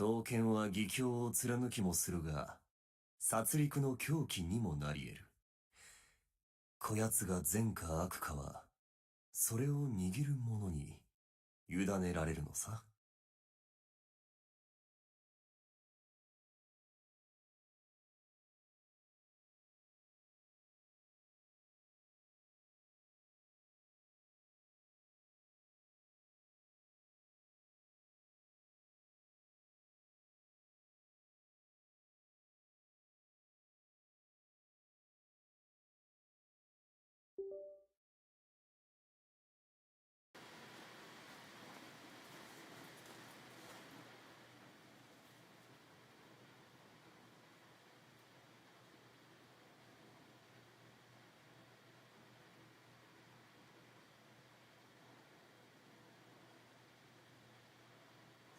刀剣は義教を貫きもするが、殺戮の凶器にもなり得る。こやつが善か悪かは、それを握る者に委ねられるのさ。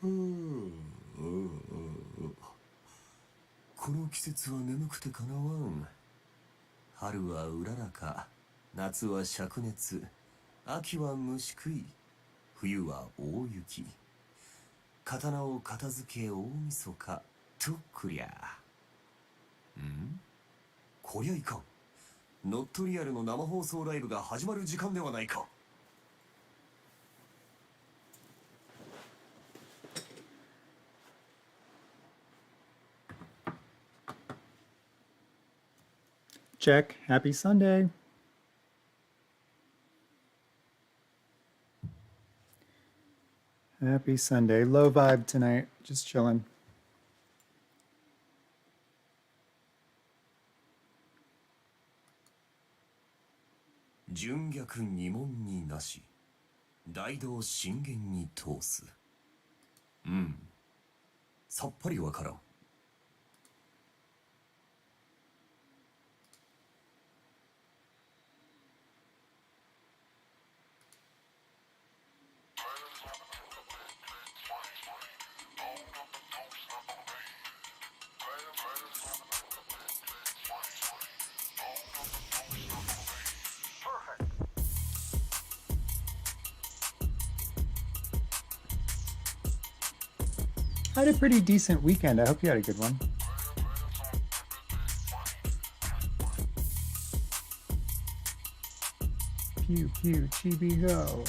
この季節は眠くてかなわん。春はうららか、夏は灼熱、秋は虫食い、冬は大雪。刀を片付け大晦日とくりゃ。こりゃいかん。ノットリアルの生放送ライブが始まる時間ではないか。Check. Happy Sunday. Happy Sunday. Low vibe tonight. Just chilling.純逆二問になし、大道真言に通す。さっぱりわからん。I had a pretty decent weekend. I hope you had a good one. Pew pew chibi ho.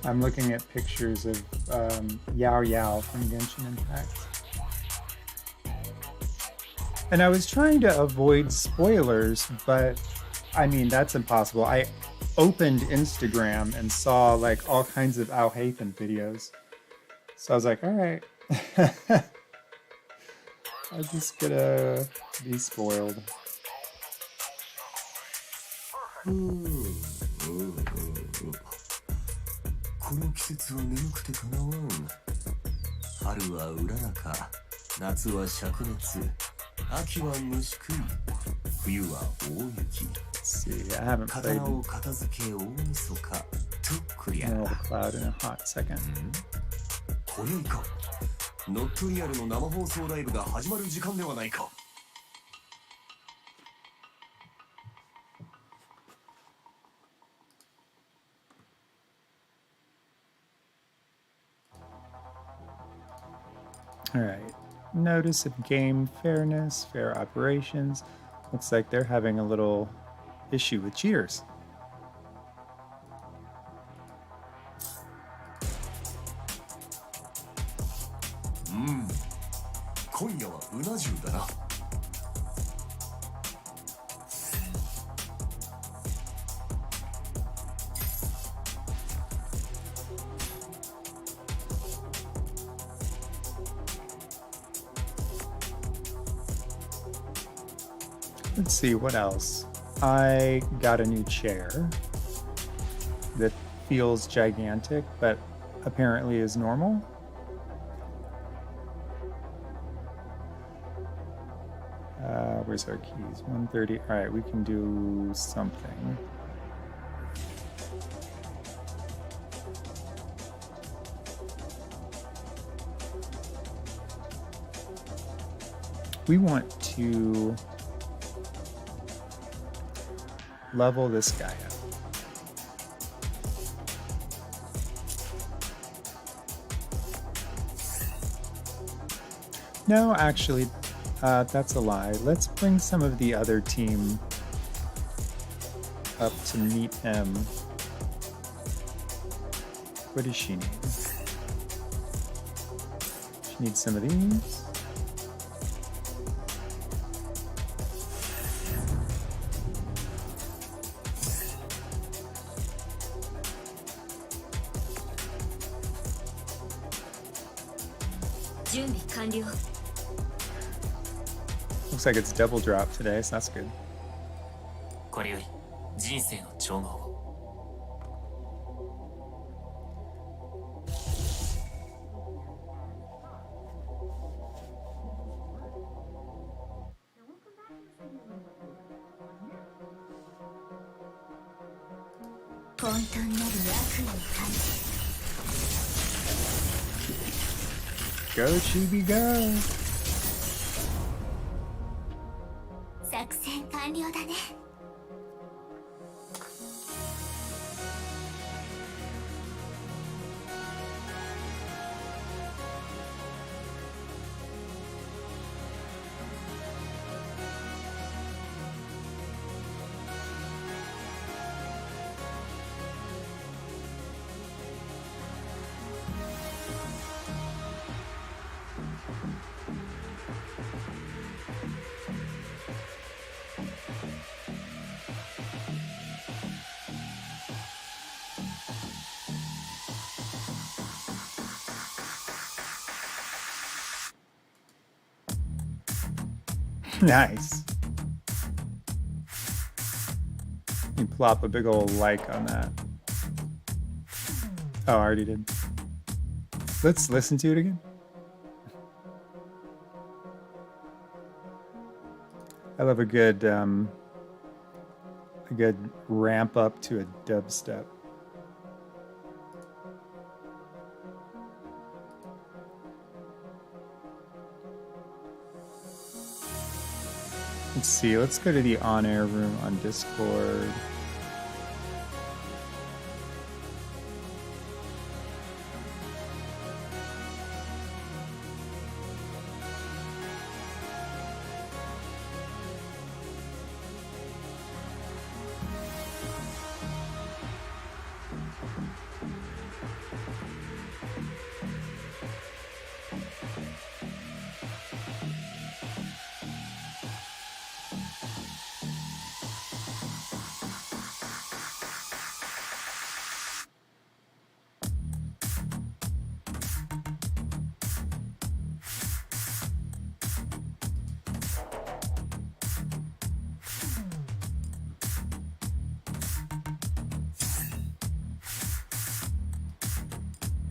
I'm looking at pictures of Yao Yao from Genshin Impact. And I was trying to avoid spoilers, but I mean, that's impossible. I opened Instagram and saw like all kinds of Al Haytham videos. So I was like, all right, I'm just gonna be spoiled. この季節は眠くてかなわん。春はうららか、夏は灼熱、秋は虫食い、冬は大雪。See, I haven't played 刀を片付け大晦日とくりゃ。 Middle of the Cloud in a hot second. こりゃいかん。ノットリアルの生放送ライブが始まる時間ではないか。All right. Notice of game fairness, fair operations. Looks like they're having a little issue with cheaters. Let's see, what else? I got a new chair that feels gigantic, but apparently is normal. Where's our keys? 130. All right, we can do something. We want to level this guy up. No, actually, that's a lie. Let's bring some of the other team up to meet him. What does she need? She needs some of these. Looks like it's double drop today, so that's good. これより人生の調合を Go, chibi, go! 作戦完了だね。Nice. You plop a big old like on that. Oh, I already did. Let's listen to it again. I love a good ramp up to a dubstep. Let's see, let's go to the on-air room on Discord.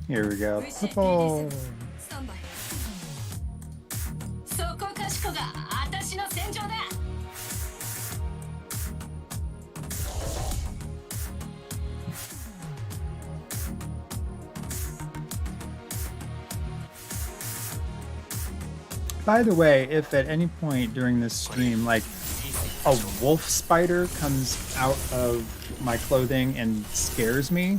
Here we go. Purple. By the way, if at any point during this stream, like a wolf spider comes out of my clothing and scares me,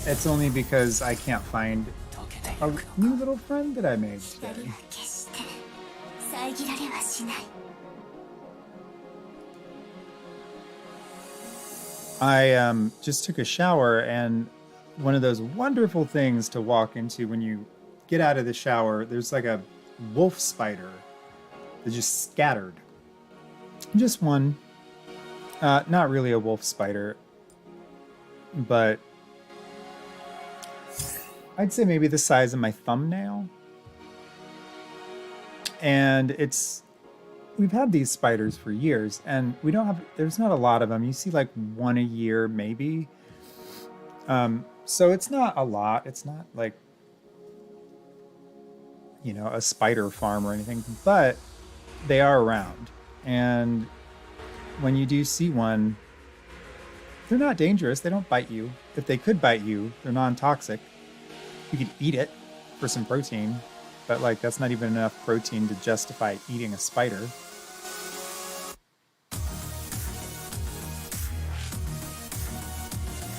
it's only because I can't find a new little friend that I made today. I just took a shower, and one of those wonderful things to walk into when you get out of the shower, there's like a wolf spider that just scattered. Just one. Not really a wolf spider, but I'd say maybe the size of my thumbnail. And we've had these spiders for years, and there's not a lot of them. You see like one a year, maybe. So it's not a lot. It's not like, you know, a spider farm or anything, but they are around. And when you do see one, they're not dangerous. They don't bite you. If they could bite you, they're non-toxic. You could eat it for some protein, but like that's not even enough protein to justify eating a spider.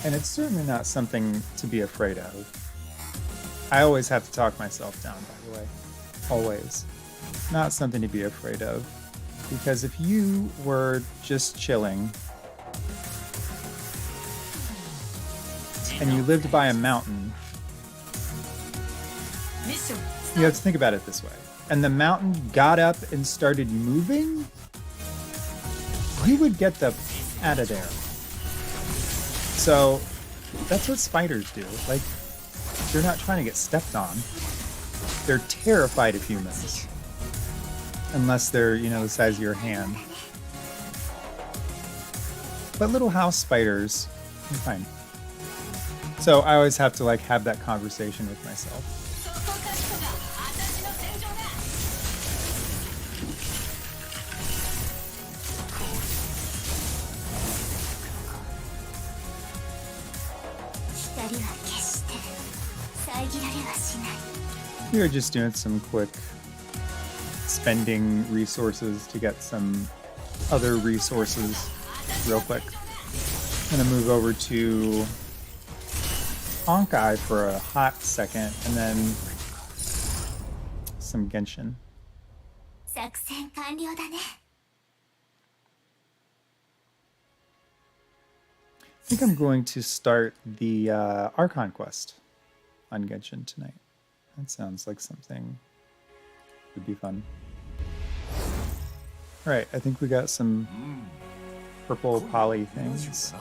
And it's certainly not something to be afraid of. I always have to talk myself down, by the way. Always. Not something to be afraid of. Because if you were just chilling and you lived by a mountain, you have to think about it this way. And the mountain got up and started moving, you would get the f out of there. So that's what spiders do. Like, they're not trying to get stepped on. They're terrified of humans. Unless they're, you know, the size of your hand. But little house spiders, they're fine. So I always have to like have that conversation with myself. We are just doing some quick spending resources to get some other resources real quick. I'm gonna move over to Honkai for a hot second and then some Genshin. I think I'm going to start the Archon quest on Genshin tonight. That sounds like something would be fun. Alright, I think we got some purple poly things. Yes!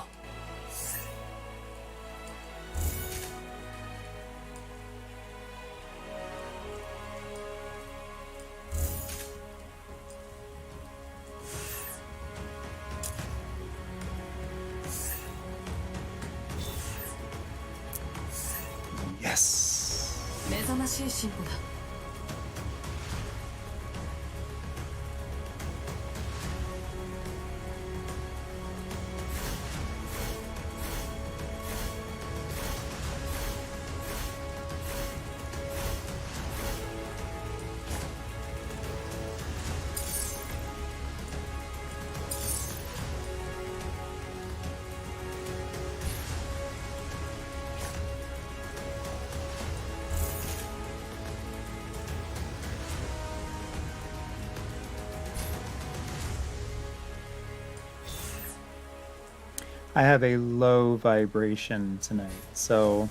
I have a low vibration tonight, so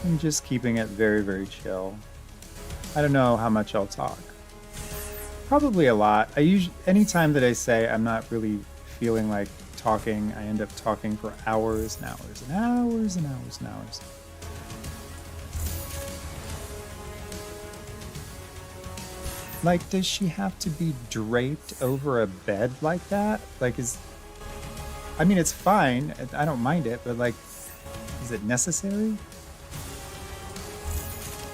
I'm just keeping it very, very chill. I don't know how much I'll talk. Probably a lot. Anytime that I say I'm not really feeling like talking, I end up talking for hours and hours and hours and hours and hours. Like, does she have to be draped over a bed like that? Like, I mean, it's fine. I don't mind it, but like, is it necessary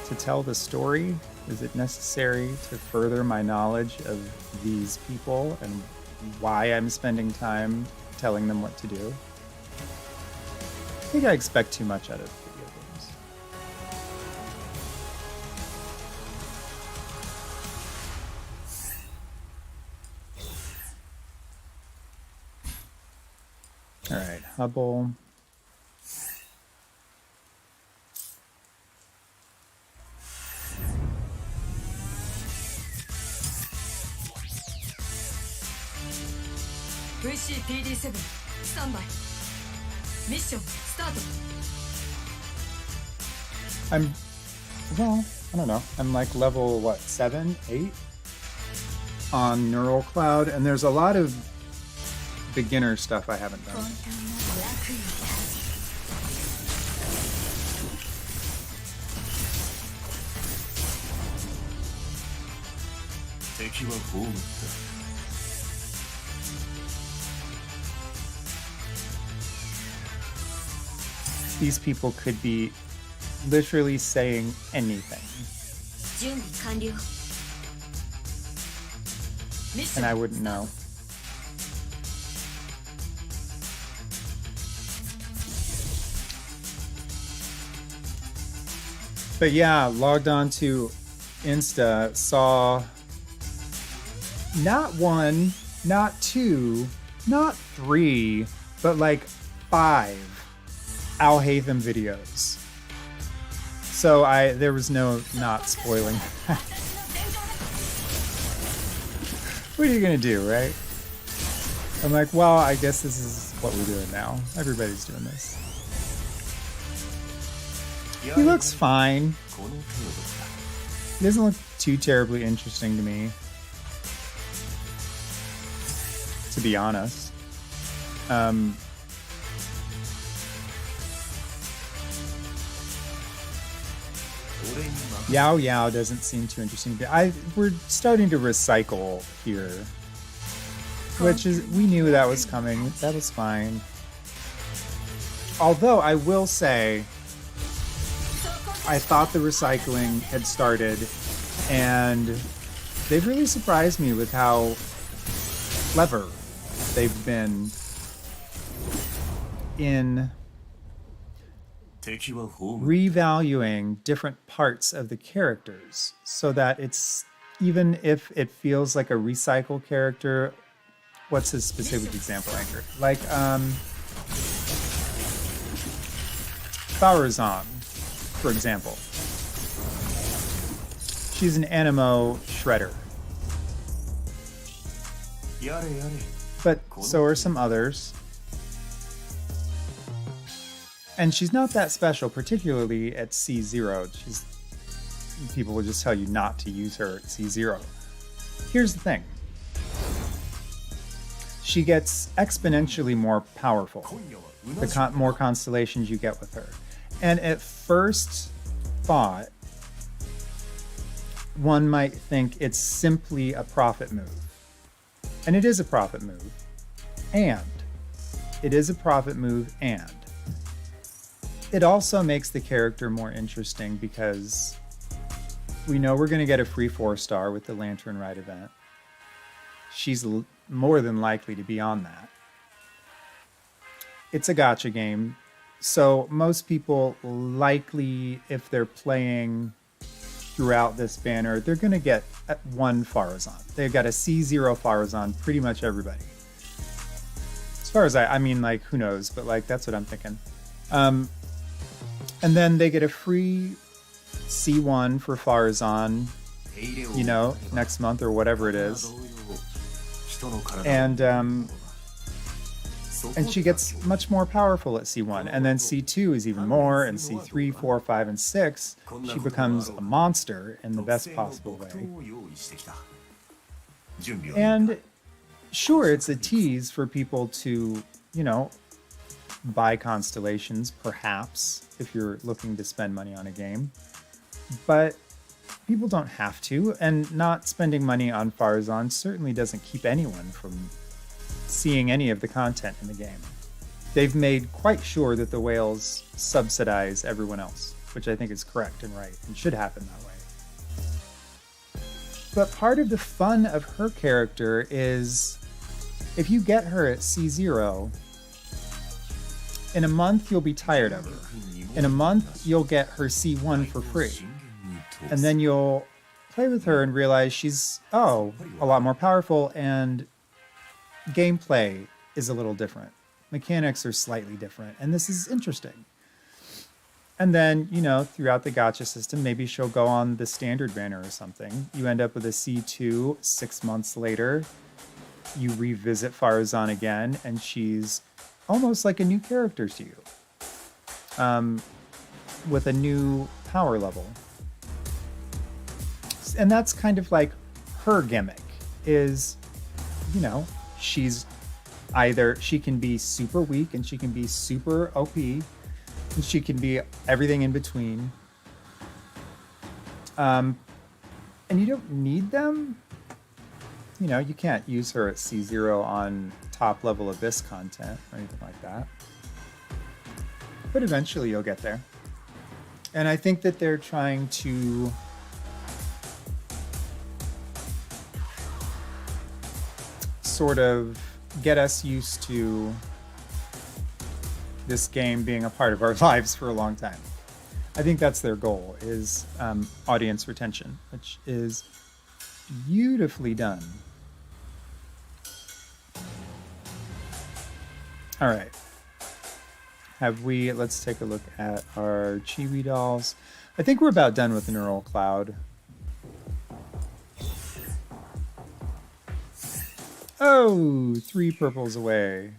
to tell the story? Is it necessary to further my knowledge of these people and why I'm spending time telling them what to do? I think I expect too much out of video games. All right, Hubble. VCPD7 standby. Mission start. Well, I don't know. I'm like level, what, 7, 8 on Neural Cloud, and there's a lot of beginner stuff I haven't done. These people could be literally saying anything. and I wouldn't know. But yeah, logged on to Insta, saw not one, not two, not three, but like 5 Al Hatham videos. So there was no not spoiling. What are you gonna do, right? I'm like, well, I guess this is what we're doing now. Everybody's doing this. He looks fine. He doesn't look too terribly interesting to me, to be honest. Yao Yao doesn't seem too interesting. We're starting to recycle here, which is, we knew that was coming. That was fine. Although I will say, I thought the recycling had started, and they've really surprised me with how clever they've been in revaluing different parts of the characters, so that it's, even if it feels like a recycle character, what's his specific example, Anchor? Like, Farazan, for example. She's an Animo shredder. But so are some others. And she's not that special, particularly at C0. People will just tell you not to use her at C0. Here's the thing. She gets exponentially more powerful the more constellations you get with her. And at first thought, one might think it's simply a profit move. And it is a profit move. And it also makes the character more interesting, because we know we're going to get a free 4-star with the Lantern Ride event. She's more than likely to be on that. It's a gacha game, so most people likely, if they're playing throughout this banner, they're going to get one Farazan. They've got a C0 Farazan, pretty much everybody. As far as I mean, like, who knows, but like, that's what I'm thinking. And then they get a free C1 for Farazan, you know, next month or whatever it is. And she gets much more powerful at C1. And then C2 is even more, and C3, 4, 5, and 6, she becomes a monster in the best possible way. And sure, it's a tease for people to, you know, buy constellations, perhaps, if you're looking to spend money on a game. But people don't have to, and not spending money on Farazan certainly doesn't keep anyone from seeing any of the content in the game. They've made quite sure that the whales subsidize everyone else, which I think is correct and right, and should happen that way. But part of the fun of her character is, if you get her at C0, in a month you'll be tired of her. In a month you'll get her C1 for free. And then you'll play with her and realize she's, a lot more powerful, and gameplay is a little different. Mechanics are slightly different, and this is interesting. And then, you know, throughout the gacha system, maybe she'll go on the standard banner or something. You end up with a C2 6 months later. You revisit Farazan again, and she's almost like a new character to you. With a new power level. And that's kind of like her gimmick, is, you know, she's either, she can be super weak and she can be super OP, and she can be everything in between. And you don't need them. You know, you can't use her at C0 on top level Abyss content or anything like that. But eventually you'll get there. And I think that they're trying to sort of get us used to this game being a part of our lives for a long time. I think that's their goal, is audience retention, which is beautifully done. All right. Let's take a look at our chibi dolls. I think we're about done with Neural Cloud. Oh, 3 purples away.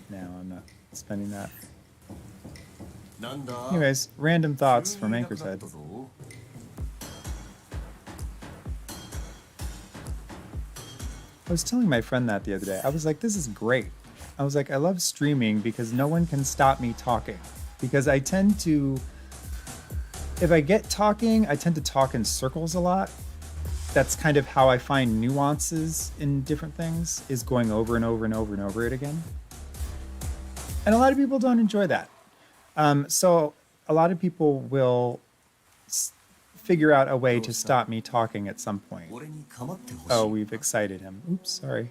No, I'm not spending that. Anyways, random thoughts from Anchor's Head. I was telling my friend that the other day. I was like, this is great. I was like, I love streaming because no one can stop me talking. Because I tend to, if I get talking, I tend to talk in circles a lot. That's kind of how I find nuances in different things, is going over and over and over and over it again. And a lot of people don't enjoy that. So a lot of people will figure out a way to stop me talking at some point. Oh, we've excited him. Oops, sorry.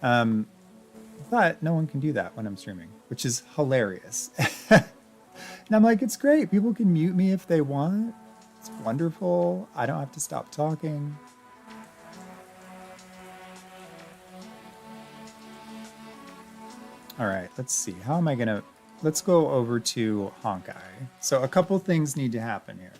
But no one can do that when I'm streaming, which is hilarious. And I'm like, it's great. People can mute me if they want. It's wonderful. I don't have to stop talking. All right, let's see. How am I going to... Let's go over to Honkai. So a couple things need to happen here.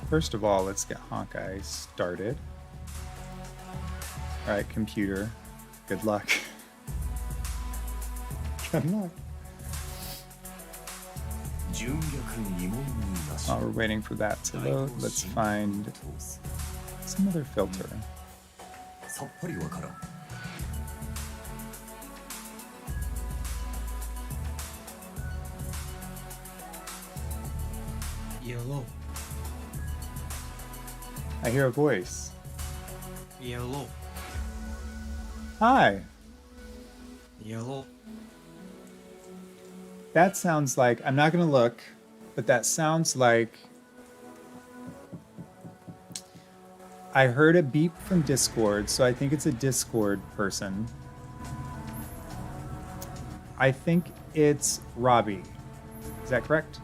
First of all, let's get Honkai started. All right, computer. Good luck. Good luck. While we're waiting for that to load, let's find some other filter. Yellow. I hear a voice. Yellow. Hi. Yellow. That sounds like, I'm not going to look, but that sounds like I heard a beep from Discord, so I think it's a Discord person. I think it's Robbie. Is that correct?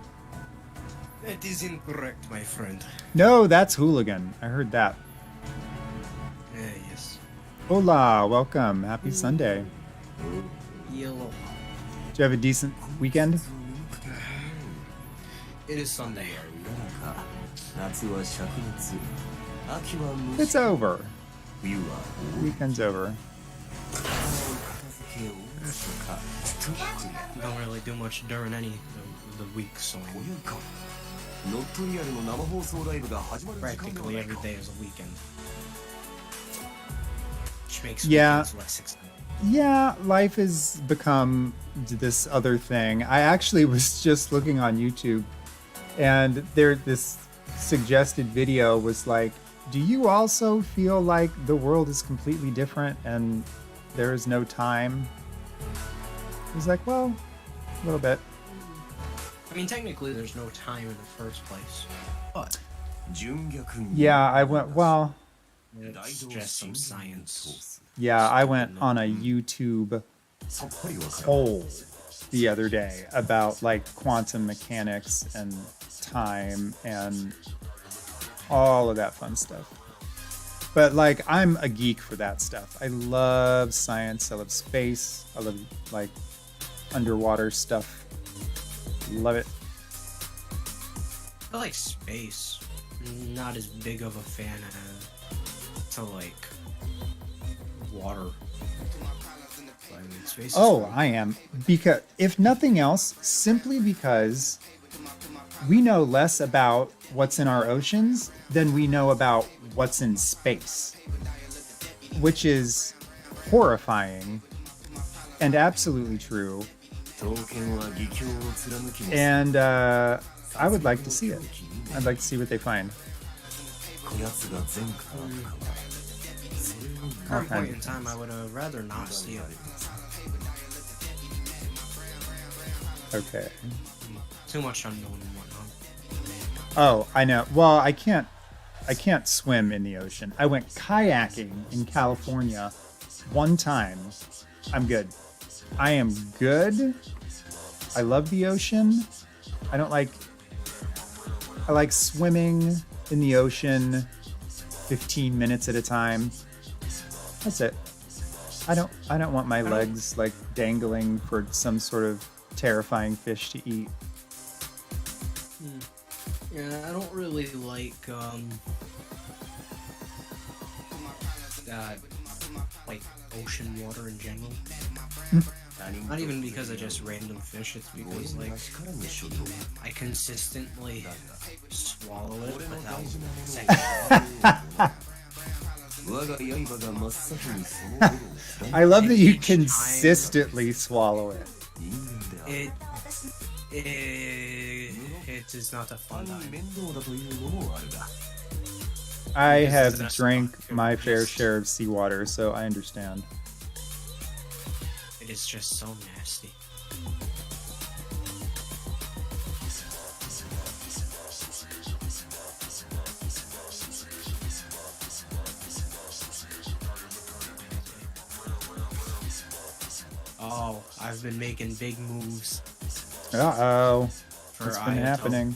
That is incorrect, my friend. No, that's Hooligan. I heard that. Yes. Hola, welcome. Happy Sunday. Yellow. Did you have a decent weekend? It is Sunday. It's over. Weekend's over. Don't really do much during any of the week, so practically every day is a weekend. Which makes weekends less exciting. Yeah, life has become this other thing. I actually was just looking on YouTube, and this suggested video was like, do you also feel like the world is completely different and there is no time? I was like, well, a little bit. I mean, technically there's no time in the first place, but yeah, I went, well, it's just some science. Yeah, I went on a YouTube poll the other day about like quantum mechanics and time and all of that fun stuff. But like, I'm a geek for that stuff. I love science. I love space. I love like underwater stuff. Love it. I like space. Not as big of a fan as to like water. I mean, space Oh, I am. Because if nothing else, simply because we know less about what's in our oceans than we know about what's in space, which is horrifying and absolutely true. And I would like to see it. I'd like to see what they find. current kind point of in time, I would rather not see it. Okay. Too much unknown and whatnot. Oh, I know. Well, I can't swim in the ocean. I went kayaking in California one time. I'm good. I am good. I love the ocean. I like swimming in the ocean 15 minutes at a time. That's it. I don't want my legs like dangling for some sort of terrifying fish to eat. Yeah, I don't really like ocean water in general. Not even because of just random fish, it's because like I consistently swallow it without saying I love that you each time- consistently swallow it. It is not a fun time. I Because have that's drank not- my fair share of seawater, so I understand. It is just so nasty. Oh, I've been making big moves Uh-oh. for What's been Ayato. happening?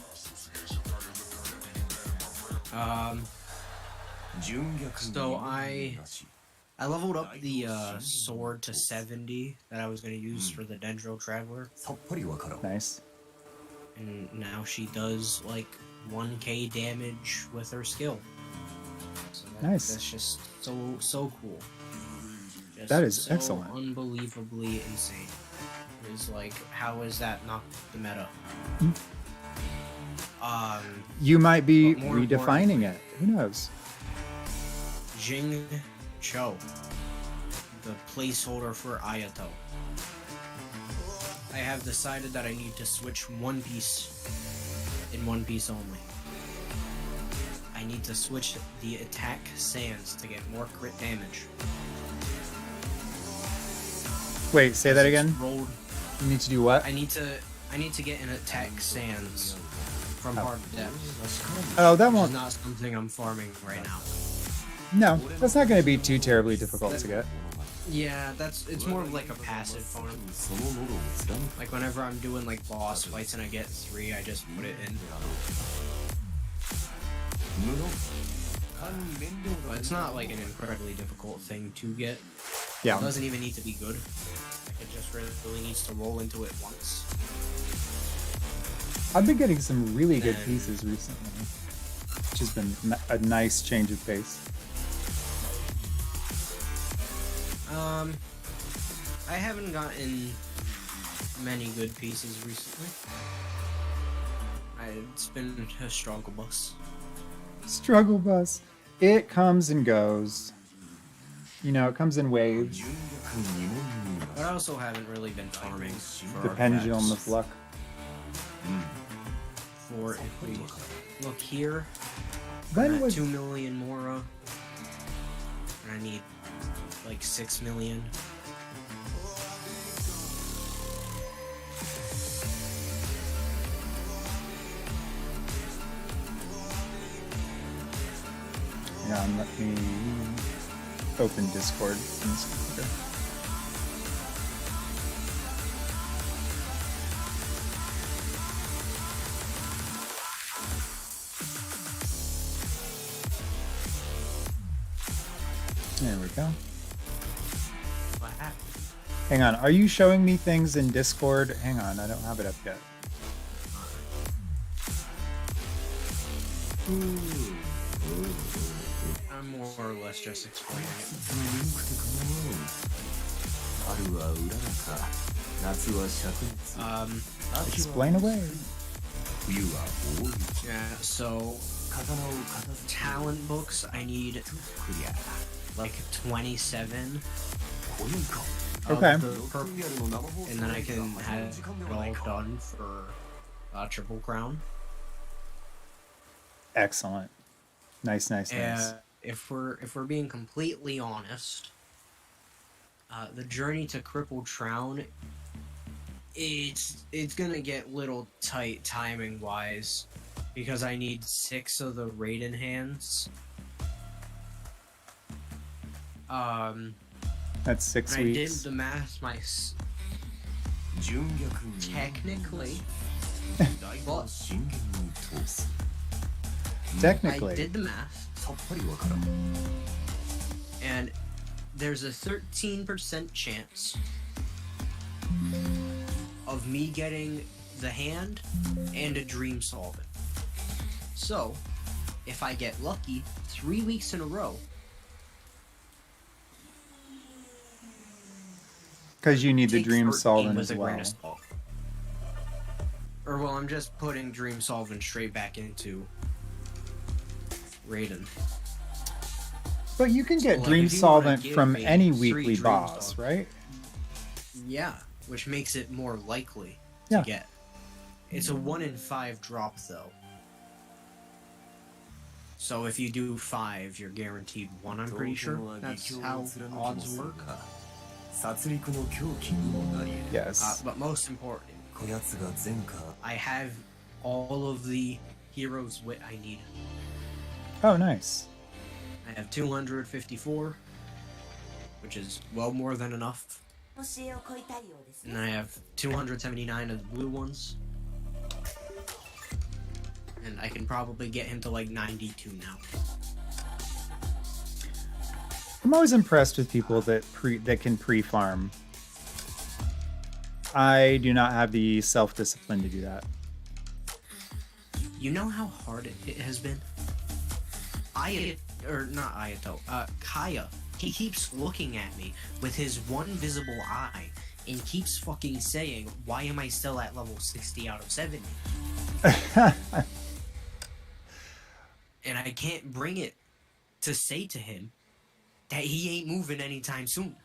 So I leveled up the sword to 70 that I was going to use for the Dendro Traveler, Nice. and now she does like 1k damage with her skill. So Nice. That's just so cool. Just That is so excellent. Unbelievably insane. It's like, how is that not the meta? You might be But more redefining it. Who knows? Jing Cho, the placeholder for Ayato. I have decided that I need to switch One Piece in One Piece only. I need to switch the attack sands to get more crit damage. Wait, say that again? Rolled, You need to do what? I need to get an attack sands from hard depth. Oh, that Which won't. is not something I'm farming right now. No, that's not going to be too terribly difficult to get. Yeah, it's more of like a passive farm. Like whenever I'm doing like boss fights and I get 3, I just put it in. But it's not like an incredibly difficult thing to get. Yeah. It doesn't even need to be good. It just really needs to roll into it once. I've been getting some really good And- pieces recently, which has been a nice change of pace. I haven't gotten many good pieces recently. It's been a struggle bus. Struggle bus. It comes and goes. You know, it comes in waves. But I also haven't really been farming for The pendulum artifacts. of luck. For if we look here, When I'm at was 2 million Mora, and I need like 6 million. Hang on, let me open Discord on this computer. There we go. What happened? Hang on, are you showing me things in Discord? Hang on, I don't have it up yet. I'm more or less just explaining it. Explain away. Yeah, so talent books, I need like 27. Okay. Of the purple, and then I can have it all done for Triple Crown. Excellent. Nice, nice, nice. if we're being completely honest, the journey to Crippled Trown, it's gonna get a little tight timing wise, because I need 6 of the Raiden hands. That's 6 I did weeks. the math. Technically, but Technically. I did the math, and there's a 13% chance of me getting the hand and a dream solvent. So, if I get lucky 3 weeks in a row, Because you need the take dream 13 solvent with as a grain well. of salt. Or, well, I'm just putting dream solvent straight back into Raiden. But you can get So, like, dream if you wanna solvent give from me any 3 weekly dream boss, solvent- right? Yeah, which makes it more likely Yeah. to get. It's a 1 in 5 drop, though. So if you do 5, you're guaranteed 1, I'm pretty sure. That's how odds work. Yes. But most important, I have all of the hero's wit I need. Oh, nice. I have 254, which is well more than enough. And I have 279 of the blue ones. And I can probably get him to like 92 now. I'm always impressed with people that can pre-farm. I do not have the self-discipline to do that. You know how hard it has been? Kaya, he keeps looking at me with his one visible eye and keeps fucking saying, why am I still at level 60 out of 70? And I can't bring it to say to him that he ain't moving anytime soon.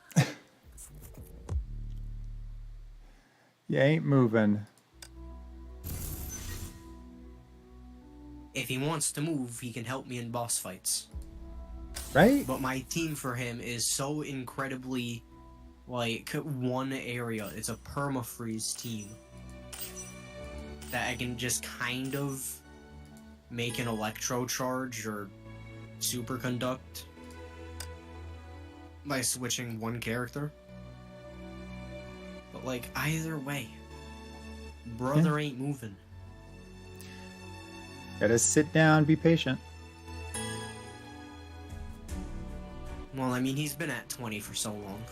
You ain't moving. If he wants to move, he can help me in boss fights. Right? But my team for him is so incredibly, like, one area. It's a perma-freeze team. That I can just kind of make an electro charge or superconduct by switching one character. But, like, either way, brother ain't moving. Gotta sit down, be patient. Well, I mean, he's been at 20 for so long.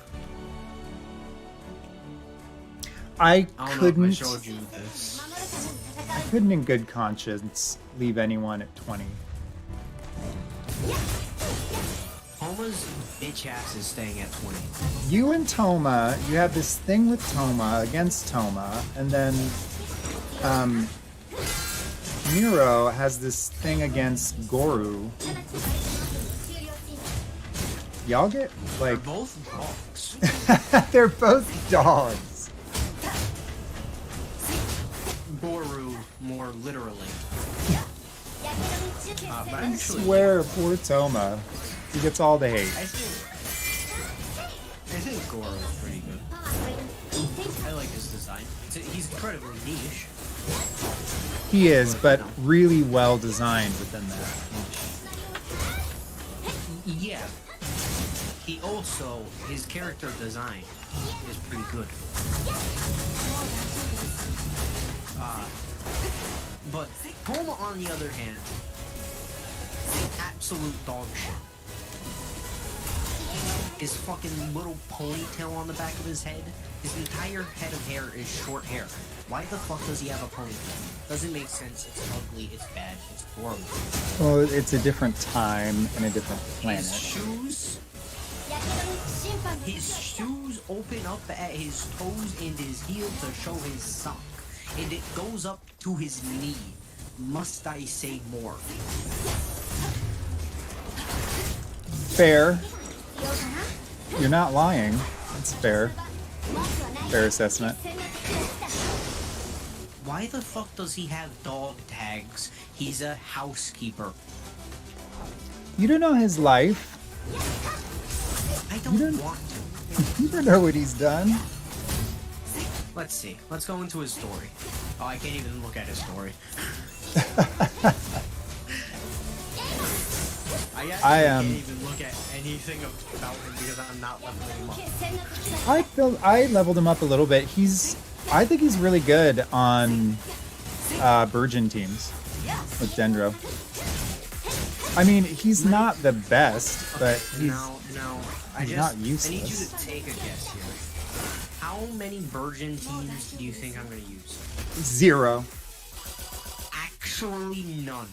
I I don't couldn't. know if I showed you this. I couldn't, in good conscience, leave anyone at 20. Homa's bitch ass is staying at 20. You and Toma, you have this thing with Toma against Toma, and then Miro has this thing against Goru. Y'all get They're like both dogs. they're both dogs. Boru, more literally. But I actually, swear, poor Toma. He gets all the hate. I think Goro's pretty good. I like his design. He's incredibly niche. He is, but really well designed within that. Yeah. He also, his character design is pretty good. But Homa, on the other hand, absolute dog shit. His fucking little ponytail on the back of his head, his entire head of hair is short hair. Why the fuck does he have a ponytail? Doesn't make sense. It's ugly. It's bad. It's horrible. Well, it's a different time and a different planet. His shoes open up at his toes and his heel to show his sock, and it goes up to his knee. Must I say more? Fair. You're not lying. That's fair. Fair assessment. Why the fuck does he have dog tags? He's a housekeeper. You don't know his life. I don't want to. You don't know what he's done. Let's see. Let's go into his story. Oh, I can't even look at his story. I can't even look at anything about him because I'm not leveling him up. I leveled him up a little bit. I think he's really good on Virgin teams with Dendro. I mean, he's not the best, but he's not useless. I need you to take a guess here. How many Virgin teams do you think I'm going to use? 0. Actually, none.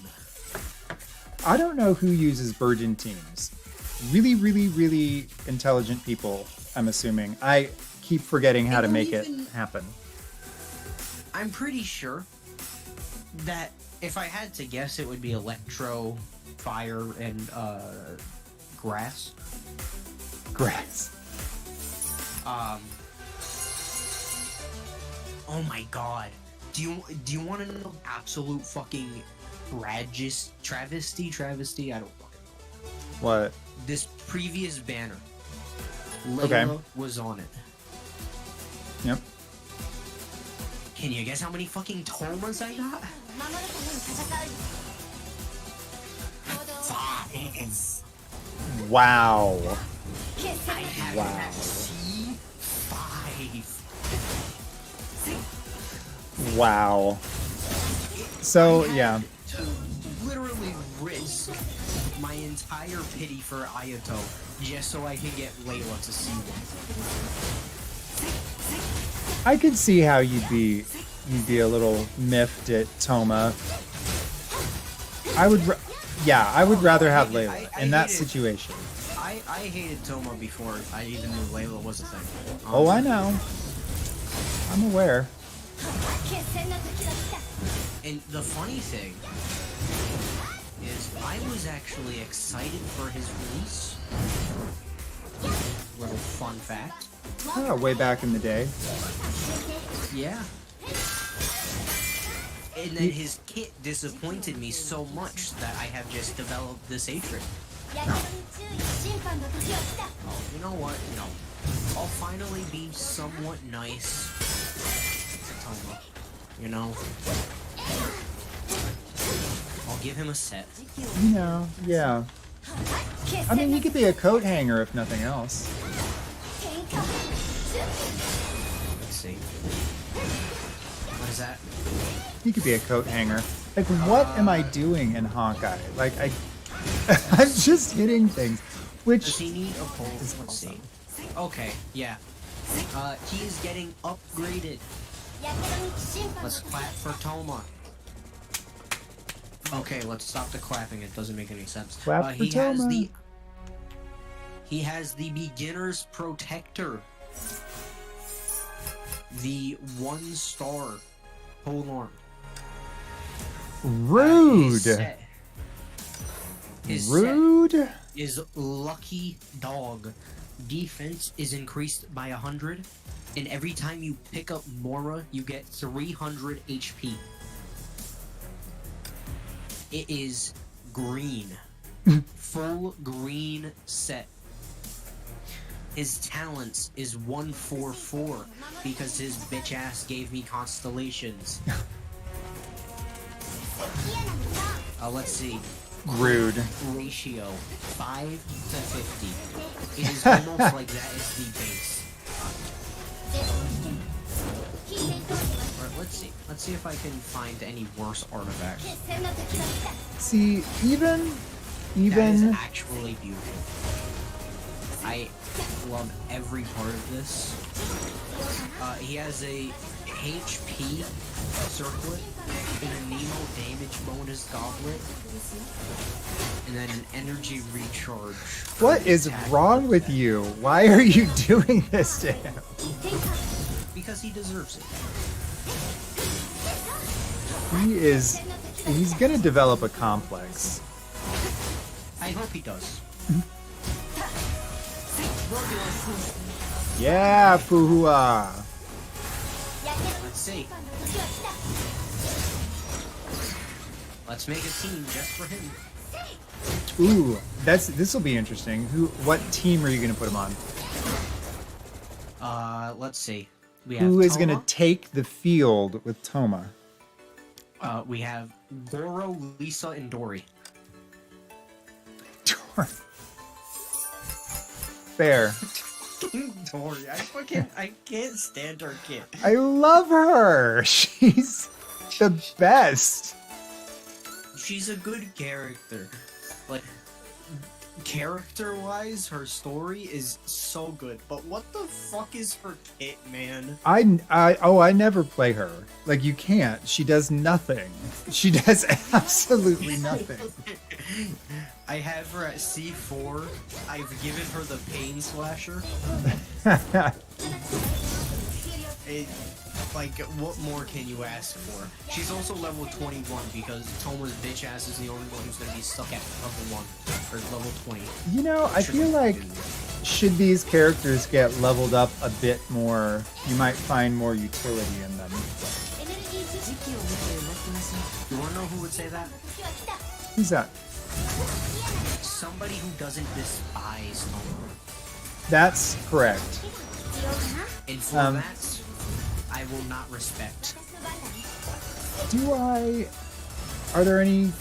I don't know who uses Virgin teams. Really, really, really intelligent people, I'm assuming. I keep forgetting how to make it happen. I'm pretty sure that if I had to guess, it would be Electro, Fire, and Grass. Grass. Oh my god. Do you want to know absolute fucking travesty? I don't fucking know. What? This previous banner. Layla Okay. was on it. Yep. Can you guess how many fucking Tomas I got? 5. Wow. I have Wow. at C5. Wow. So, yeah. To literally risk my entire pity for Ayato just so I can get Layla to C1. I could see how you'd be a little miffed at Toma. I would rather have Layla in that situation. I hated Toma before I even knew Layla was a thing. Oh, I know. I'm aware. And the funny thing is, I was actually excited for his release. Little fun fact. Oh, way back in the day. Yeah. And then his kit disappointed me so much that I have just developed this hatred. Oh, you know what? No. I'll finally be somewhat nice to Toma. You know? I'll give him a set. You know, yeah. I mean, he could be a coat hanger if nothing else. Let's see. What is that? He could be a coat hanger. Like, what am I doing in Hawkeye? Like, I'm just hitting things. Which Does he need a pole? Let's see. Okay, yeah. He is getting upgraded. Let's clap for Toma. Okay, let's stop the clapping. It doesn't make any sense. Clap for Toma. He has the Beginner's Protector. The 1-star polearm. Rude. His Rude. set is Lucky Dog. Defense is increased by 100, and every time you pick up Mora, you get 300 HP. It is green. Full green set. His talents is 144 because his bitch ass gave me constellations. Let's see. Rude. Ratio 5 to 50. It is almost like that is the base. Alright, let's see. Let's see if I can find any worse artifacts. See, That is even actually beautiful. I love every part of this. He has a HP circlet and a Nemo damage bonus goblet, and then an energy recharge. what is wrong with you? Why are you doing this to him? Because he deserves it. He's gonna develop a complex. I hope he does. Yeah, Fuhua. Let's see. Let's make a team just for him. Ooh, this will be interesting. What team are you gonna put him on? Let's see. We have Who is gonna Toma. take the field with Toma? We have Goro, Lisa, and Dory. Fair. Dory, I can't stand her kid. I love her. She's the best. She's a good character. Like, character-wise, her story is so good. But what the fuck is her kit, man? I never play her. Like, you can't. She does nothing. She does absolutely nothing. I have her at C4. I've given her the Pain Slasher. Like, what more can you ask for? She's also level 21 because Toma's bitch ass is the only one who's gonna be stuck at level 1 or level 20. You know, I feel like should these characters get leveled up a bit more, you might find more utility in them. You wanna know who would say that? Who's that? Somebody who doesn't despise Toma. That's correct. And for that, I will not respect. Are there any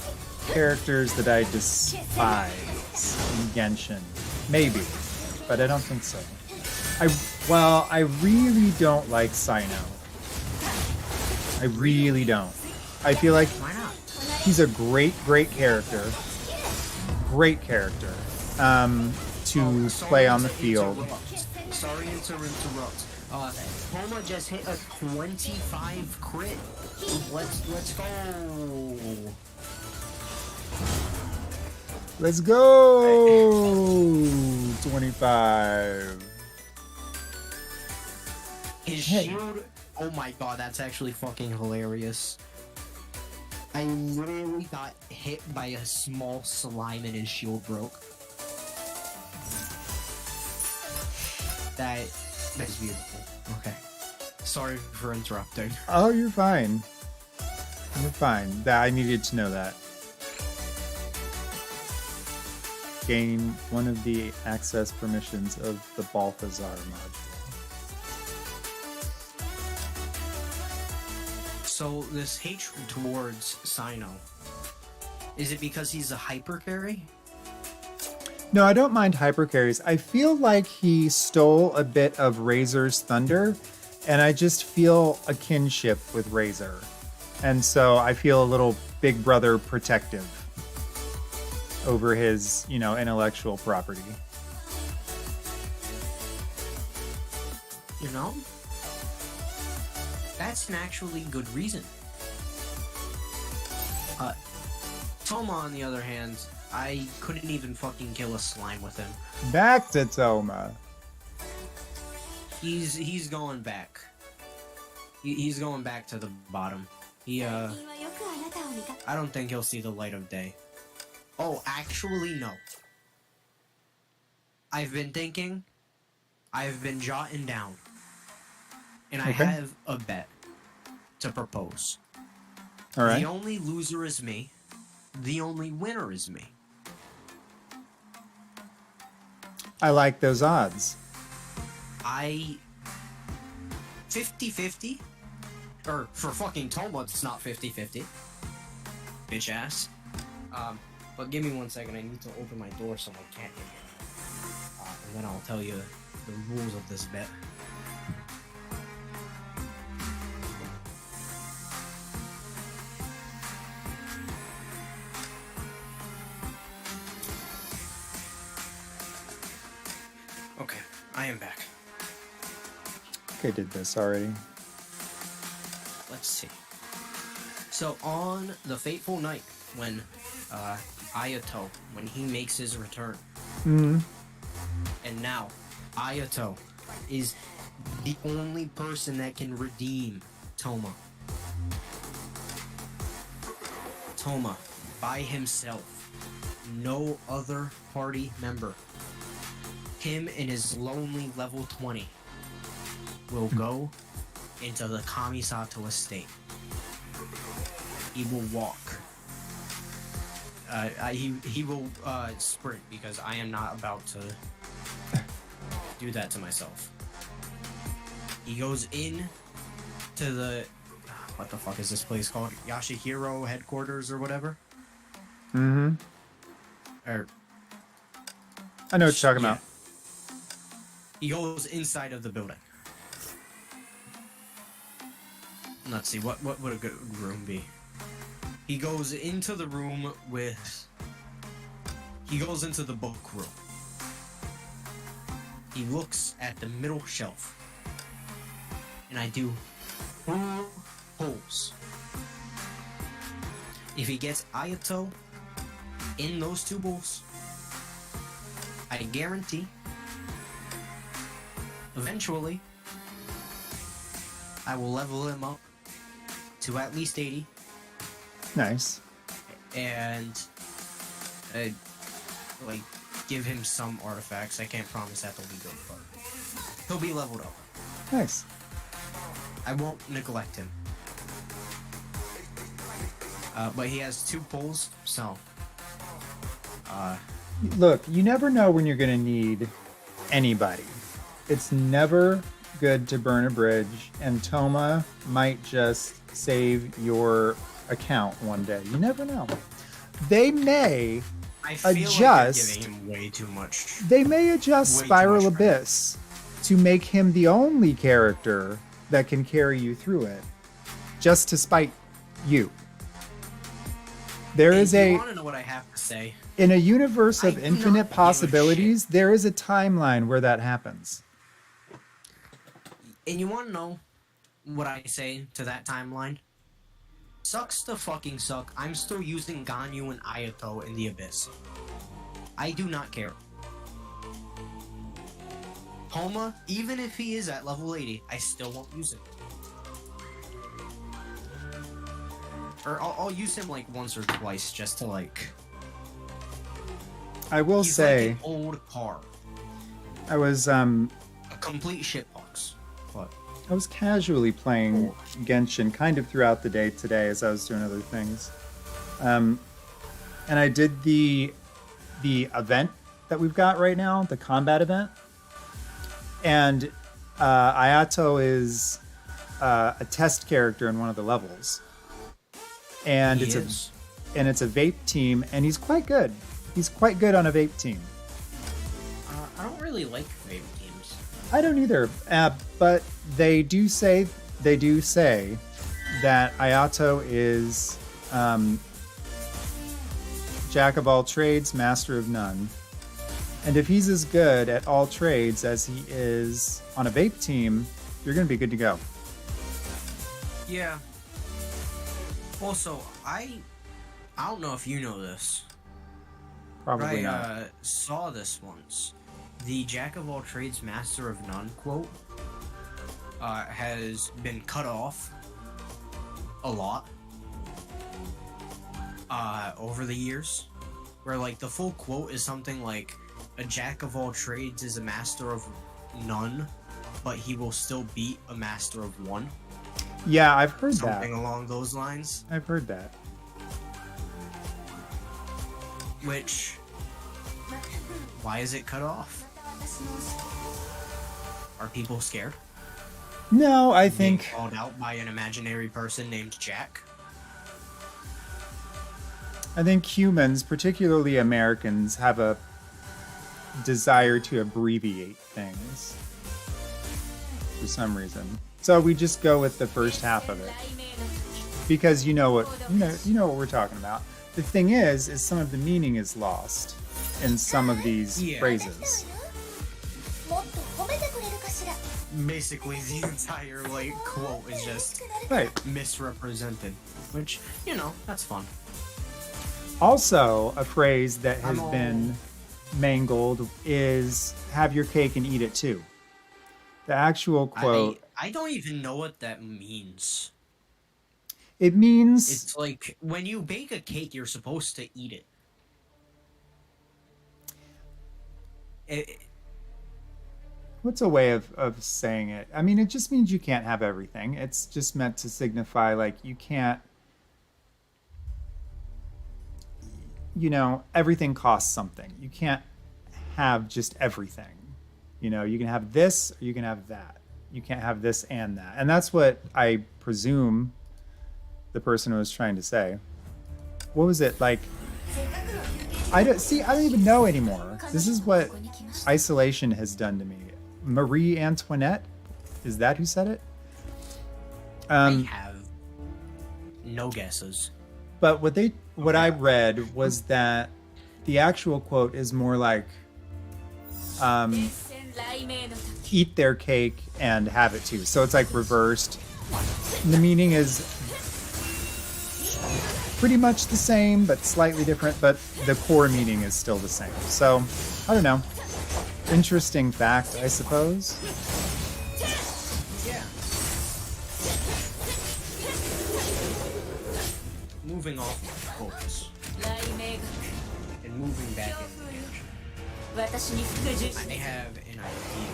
characters that I despise in Genshin? Maybe, but I don't think so. I really don't like Sino. I really don't. I feel like Why not? he's a great character. Great character. To play on the field. Sorry to interrupt. Toma just hit a 25 crit. Let's go. Let's go! 25. His shield. Oh my god, that's actually fucking hilarious. I literally got hit by a small slime and his shield broke. That's beautiful. Okay. Sorry for interrupting. Oh, you're fine. You're fine. I needed to know that. Gain one of the access permissions of the Balthazar module. So this hatred towards Sino, is it because he's a hyper carry? No, I don't mind hyper carries. I feel like he stole a bit of Razor's thunder, and I just feel a kinship with Razor. And so I feel a little big brother protective over his, intellectual property. You know? That's an actually good reason. Toma, on the other hand, I couldn't even fucking kill a slime with him. Back to Toma. He's going back. He's going back to the bottom. I don't think he'll see the light of day. Oh, actually, no. I've been thinking. I've been jotting down. And I Okay. have a bet to propose. All right. The only loser is me. The only winner is me. I like those odds. 50-50? Or for fucking Toma, it's not 50-50. Bitch ass. But give me 1 second, I need to open my door so my cat can get and then I'll tell you the rules of this bet. Okay, I am back. I did this already. Let's see. So on the fateful night when Ayato, when he makes his return, Mm-hmm. and now Ayato is the only person that can redeem Toma. Toma, by himself, no other party member. Him and his lonely level 20 will go into the Kamisato estate. He will walk he will sprint because I am not about to do that to myself. He goes in to the what the fuck is this place called? Yashihiro headquarters or whatever. Mm-hmm. Or I know what you're talking about. he goes inside of the building. Let's see, what would a good room be? He goes into the room with... He goes into the book room. He looks at the middle shelf. And I do 4 pulls. If he gets Ayato in those 2 bowls, I guarantee eventually I will level him up to at least 80 Nice. and like give him some artifacts. I can't promise that they'll be good, but he'll be leveled up. Nice. I won't neglect him. But he has 2 pulls, so Look, you never know when you're going to need anybody. It's never good to burn a bridge, and Toma might just save your account one day. You never know. They may I feel adjust. like you're giving him way too much. They may adjust Way too Spiral much credit. Abyss to make him the only character that can carry you through it, just to spite you. There And is you a want to know what I have to say? in a universe I of do not infinite give a possibilities, there is a timeline where that happens. And you want to know what I say to that timeline? Sucks to fucking suck. I'm still using Ganyu and Ayato in the Abyss. I do not care. Homa, even if he is at level 80, I still won't use it. Or I'll use him like once or twice just to like... I will He's say, like an old car. I was A complete shitbox. But casually playing Genshin kind of throughout the day today as I was doing other things. And I did the event that we've got right now, the combat event. And Ayato is a test character in one of the levels. And he it's is. a vape team, and he's quite good. He's quite good on a vape team. I don't really like vape teams. I don't either, but they do say that Ayato is jack of all trades, master of none. And if he's as good at all trades as he is on a vape team, you're going to be good to go. Yeah. Also, I don't know if you know this. Probably but not. I saw this once. The Jack of all trades, master of none quote has been cut off a lot over the years. Where like the full quote is something like, a jack of all trades is a master of none, but he will still beat a master of one. Yeah, I've heard Something that. along those lines. I've heard that. Which, why is it cut off? Are people scared? No, I Being think called out by an imaginary person named Jack? humans, particularly Americans, have a desire to abbreviate things for some reason. So we just go with the first half of it because you know what we're talking about. The thing is some of the meaning is lost in some of these Yeah. phrases. もっと褒めてくれるかしら Basically, the entire like quote is just Right. misrepresented, which that's fun. Also, a phrase that has I'm all- been mangled is "have your cake and eat it too." The actual quote, I don't even know what that means. it means It's like when you bake a cake, you're supposed to eat it. what's a way of saying it? I mean, it just means you can't have everything. It's just meant to signify like you can't. you know, everything costs something. You can't have just everything. You know, you can have this or you can have that. You can't have this and that. And that's what I presume the person was trying to say. What was it like? I don't even know anymore. This is what isolation has done to me. Marie Antoinette? Is that who said it? I have no guesses. But what I read was that the actual quote is more like eat their cake and have it too. So it's like reversed. And the meaning is pretty much the same, but slightly different, but the core meaning is still the same. So, I don't know. Interesting fact, I suppose. Yeah. Moving off of quotes and moving back into Genshin. I have an idea.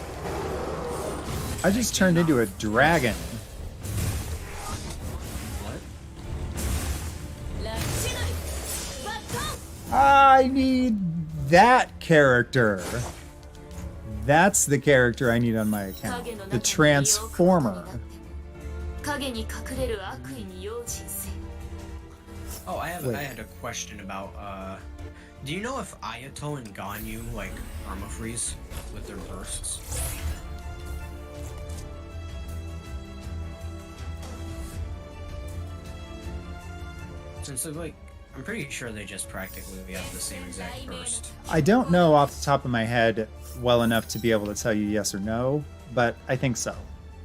I just turned into a dragon. What? I need that character. That's the character I need on my account. The Transformer. Oh, I had a question about do you know if Ayato and Ganyu like permafreeze with their bursts? Since they're like, I'm pretty sure they just practically have the same exact burst. I don't know off the top of my head well enough to be able to tell you yes or no, but I think so.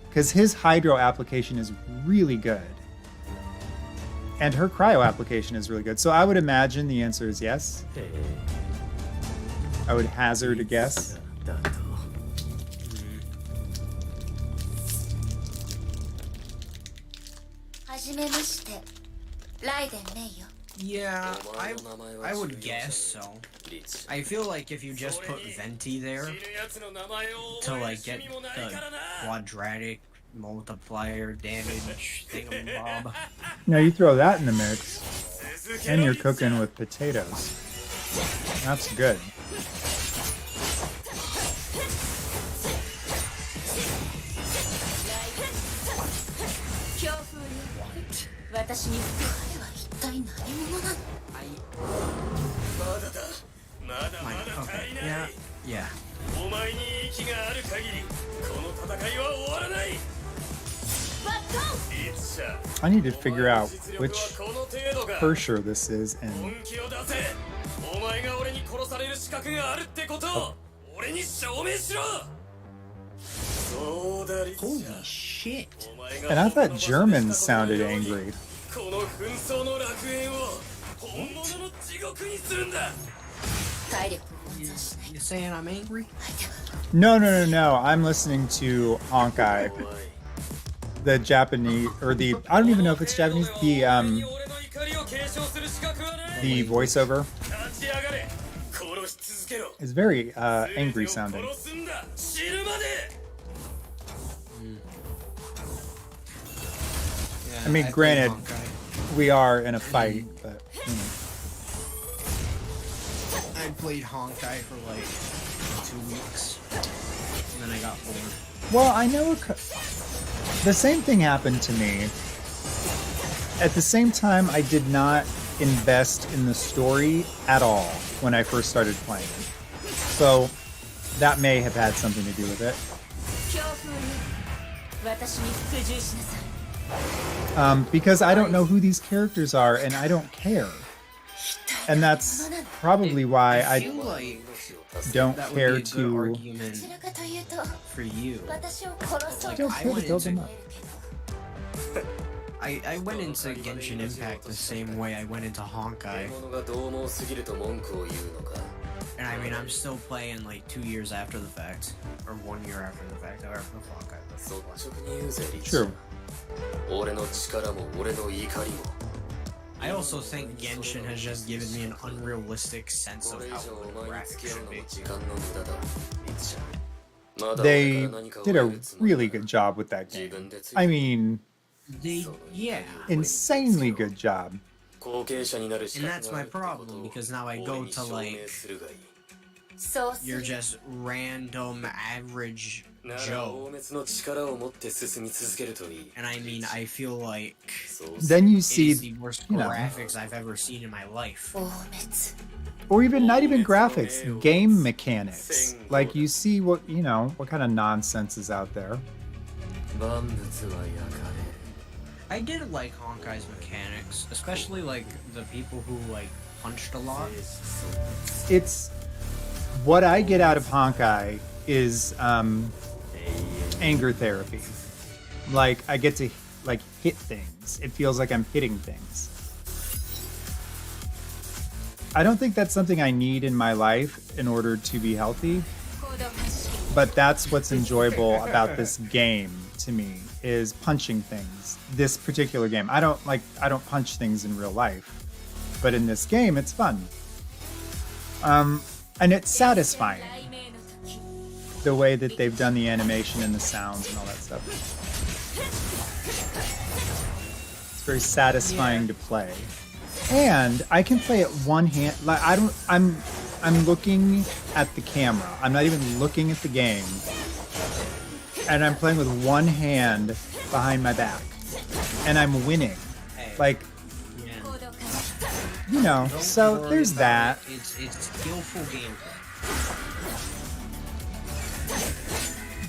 Because his hydro application is really good. And her cryo application is really good. So I would imagine the answer is yes. I would hazard a guess. Yeah, I would guess so. I feel like if you just put Venti there to like get the quadratic multiplier damage thingamabob. Now you throw that in the mix, and you're cooking with potatoes. That's good. Okay, yeah. I need to figure out which Hersher this is and Holy shit. and I thought Germans sounded angry. You saying I'm angry? No. I'm listening to Honkai. The Japanese, or the, I don't even know if it's Japanese, the voiceover is very angry sounding. Yeah, I mean, granted, we are in a fight, but you know. I played Honkai for like 2 weeks, and then I got bored. Well, I know the same thing happened to me. At the same time, I did not invest in the story at all when I first started playing. So that may have had something to do with it. Because I don't know who these characters are, and I don't care. And that's probably why I don't that care would be a good to. argument for you. I don't care to build them up. I went into Genshin Impact the same way I went into Honkai. And I mean, I'm still playing like 2 years after the fact. Or 1 year after the fact, however the Honkai. True. I also think Genshin has just given me an unrealistic sense of how good graphics should be. They did a really good job with that game. I mean, Yeah. insanely good job. And that's my problem, because now I go to, like, そうす you're る just random average なら Joe. 黄滅の力を持って進み続けるといい And I mean, I feel like Then you it is see, the worst you know. graphics I've ever seen in my life. 黄滅 or even not even graphics, game mechanics. Like you see what kind of nonsense is out there. 万物は焼か I did like Honkai's mechanics, especially like the people who like punched a lot. It's what I get out of Honkai is anger therapy. Like I get to like hit things. It feels like I'm hitting things. I don't think that's something I need in my life in order to be healthy. コード発信 But that's what's enjoyable about this game to me is punching things. This particular game. I don't punch things in real life. But in this game it's fun. And it's satisfying 雷鳴の時 the way that they've done the animation and the sounds and all that stuff. It's very satisfying to play. And I can play it one hand. Like I'm looking at the camera. I'm not even looking at the game. And I'm playing with one hand behind my back. And I'm winning. Like, Yeah. コード開始 you know, Don't so worry there's about that. it. It's skillful gameplay.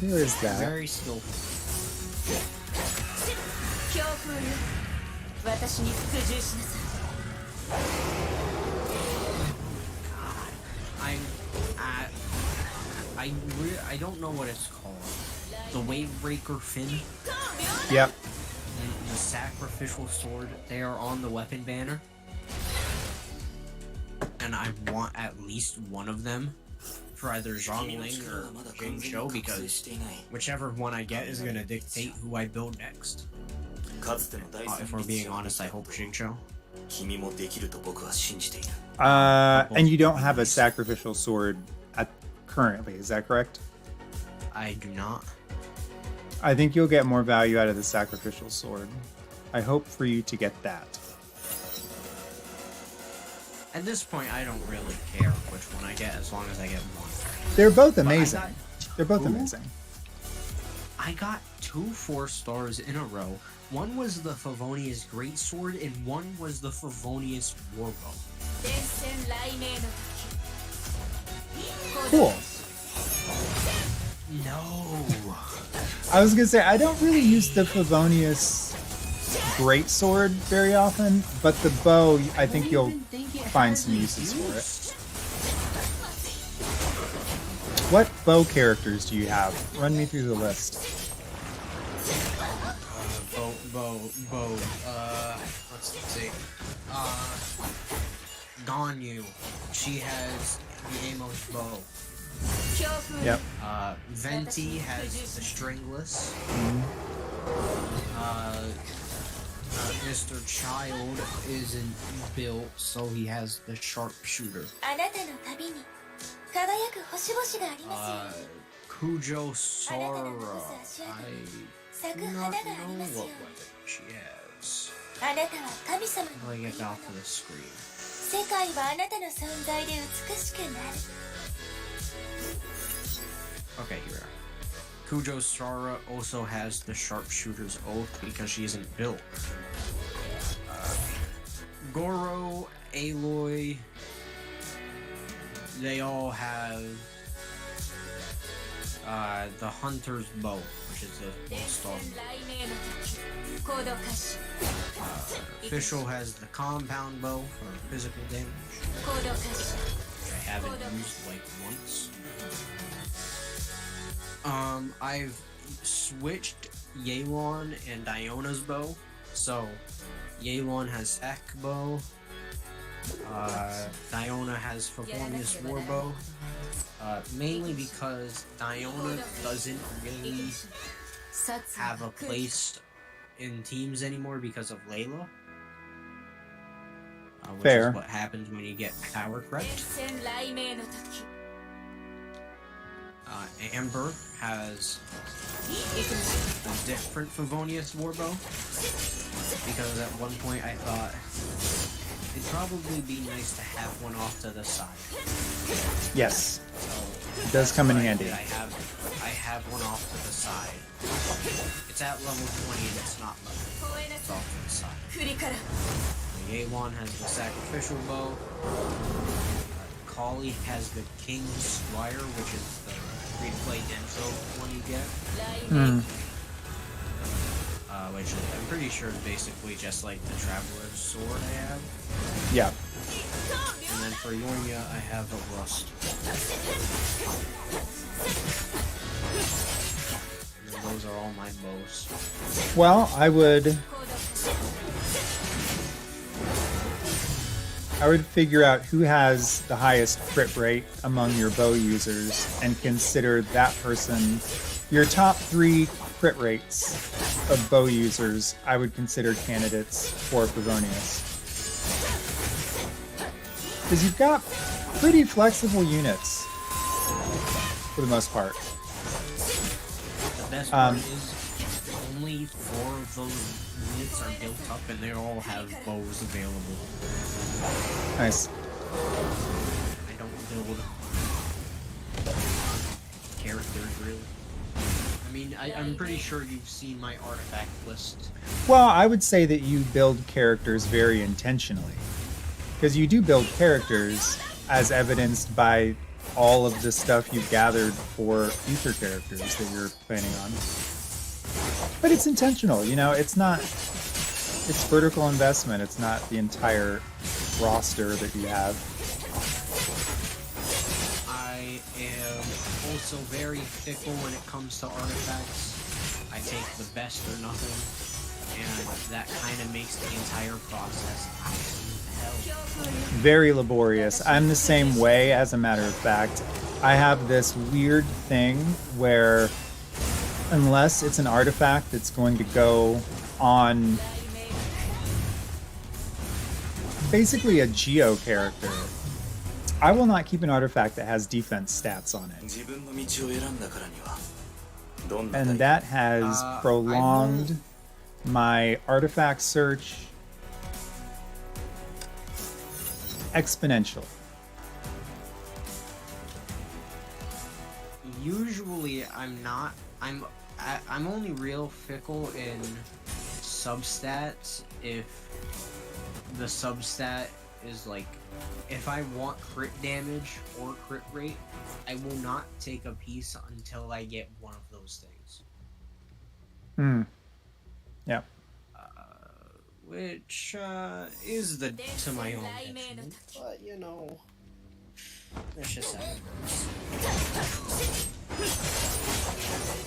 There is that. Very skillful. 強風よ私に服従しなさい I don't know what it's called. The Wave Breaker Fin, Yep. and the Sacrificial Sword. They are on the weapon banner, and I want at least one of them for either Zhongling or Jingzhou, because whichever one I get is gonna dictate who I build next. かつての大 If we're being honest, I hope Jingzhou. 君もできると僕は信じている And you don't have a sacrificial sword currently, is that correct? I do not. I think you'll get more value out of the sacrificial sword. I hope for you to get that. At this point, I don't really care which one I get as long as I get one. They're both But I amazing. got They're both two? amazing. I got 2 4-stars in a row. One was the Favonius Greatsword, and one was the Favonius Warbow. 電線雷鳴の時 Cool. No. I was gonna say I don't really use the Favonius greatsword very often, but the bow I think you'll find some uses for it. What bow characters do you have? Run me through the list. Let's see. Ganyu. She has the Amos bow. 強風 Yep. Venti has the stringless. Mr. Child isn't built, so he has the sharpshooter. あなたの旅に輝く星々がありますよ Kujo Sora. I 咲く do 花 not があり know ますよ what weapon she has. あなたは神様 How の do I 子 get out to the screen? 世界はあなたの存在で美しくなる Okay, here we are. Kujo Sora also has the sharpshooter's oath because she isn't built. Goro, Aloy, they all have the hunter's bow, which is the 電 star. 線雷鳴の時コード開始 Official has the compound bow for physical damage, コード開始 which I haven't used like once. I've switched Yelan and Diona's bow. So, Yelan has Sack bow. Diona has Favonius Warbow. Mainly because Diona doesn't really have a place in teams anymore because of Layla. Which Fair. is what happens when you get power 電 crept. 線雷鳴の時 Amber has a different Favonius Warbow because at one point I thought it'd probably be nice to have one off to the side. Yes, So it does come in what I handy. did. I have one off to the side. It's at level 20 and it's not level. It's off to the side. 振りから The A1 has the sacrificial bow. Kali has the King's Squire, which is the free-to-play intro one you get. Which I'm pretty sure is basically just like the Traveler's Sword I have. Yeah. And then for Yonya, I have a Rust. And then those are all my bows. Well, I would figure out who has the highest crit rate among your bow users and consider that person your top 3 crit rates of bow users. I would consider candidates for Favonius. Because you've got pretty flexible units for the most part. The best part is only 4 of those units are built up and they all have bows available. Nice. I don't build characters really. I mean, I'm pretty sure you've seen my artifact list. Well, I would say that you build characters very intentionally. Because you do build characters as evidenced by all of the stuff you've gathered for future characters that you're planning on. But it's intentional, you know, it's vertical investment, it's not the entire roster that you have. I am also very fickle when it comes to artifacts. I take the best or nothing, and that kind of makes the entire process absolute hell. Very laborious. I'm the same way, as a matter of fact. I have this weird thing where unless it's an artifact that's going to go on basically a Geo character, I will not keep an artifact that has defense stats on it. And that has prolonged my artifact search exponentially. Usually, I'm not. I'm only real fickle in substats if the substat is like, if I want crit damage or crit rate, I will not take a piece until I get one of those things. Yeah. Which is to my own detriment, but you know, that's just how it works.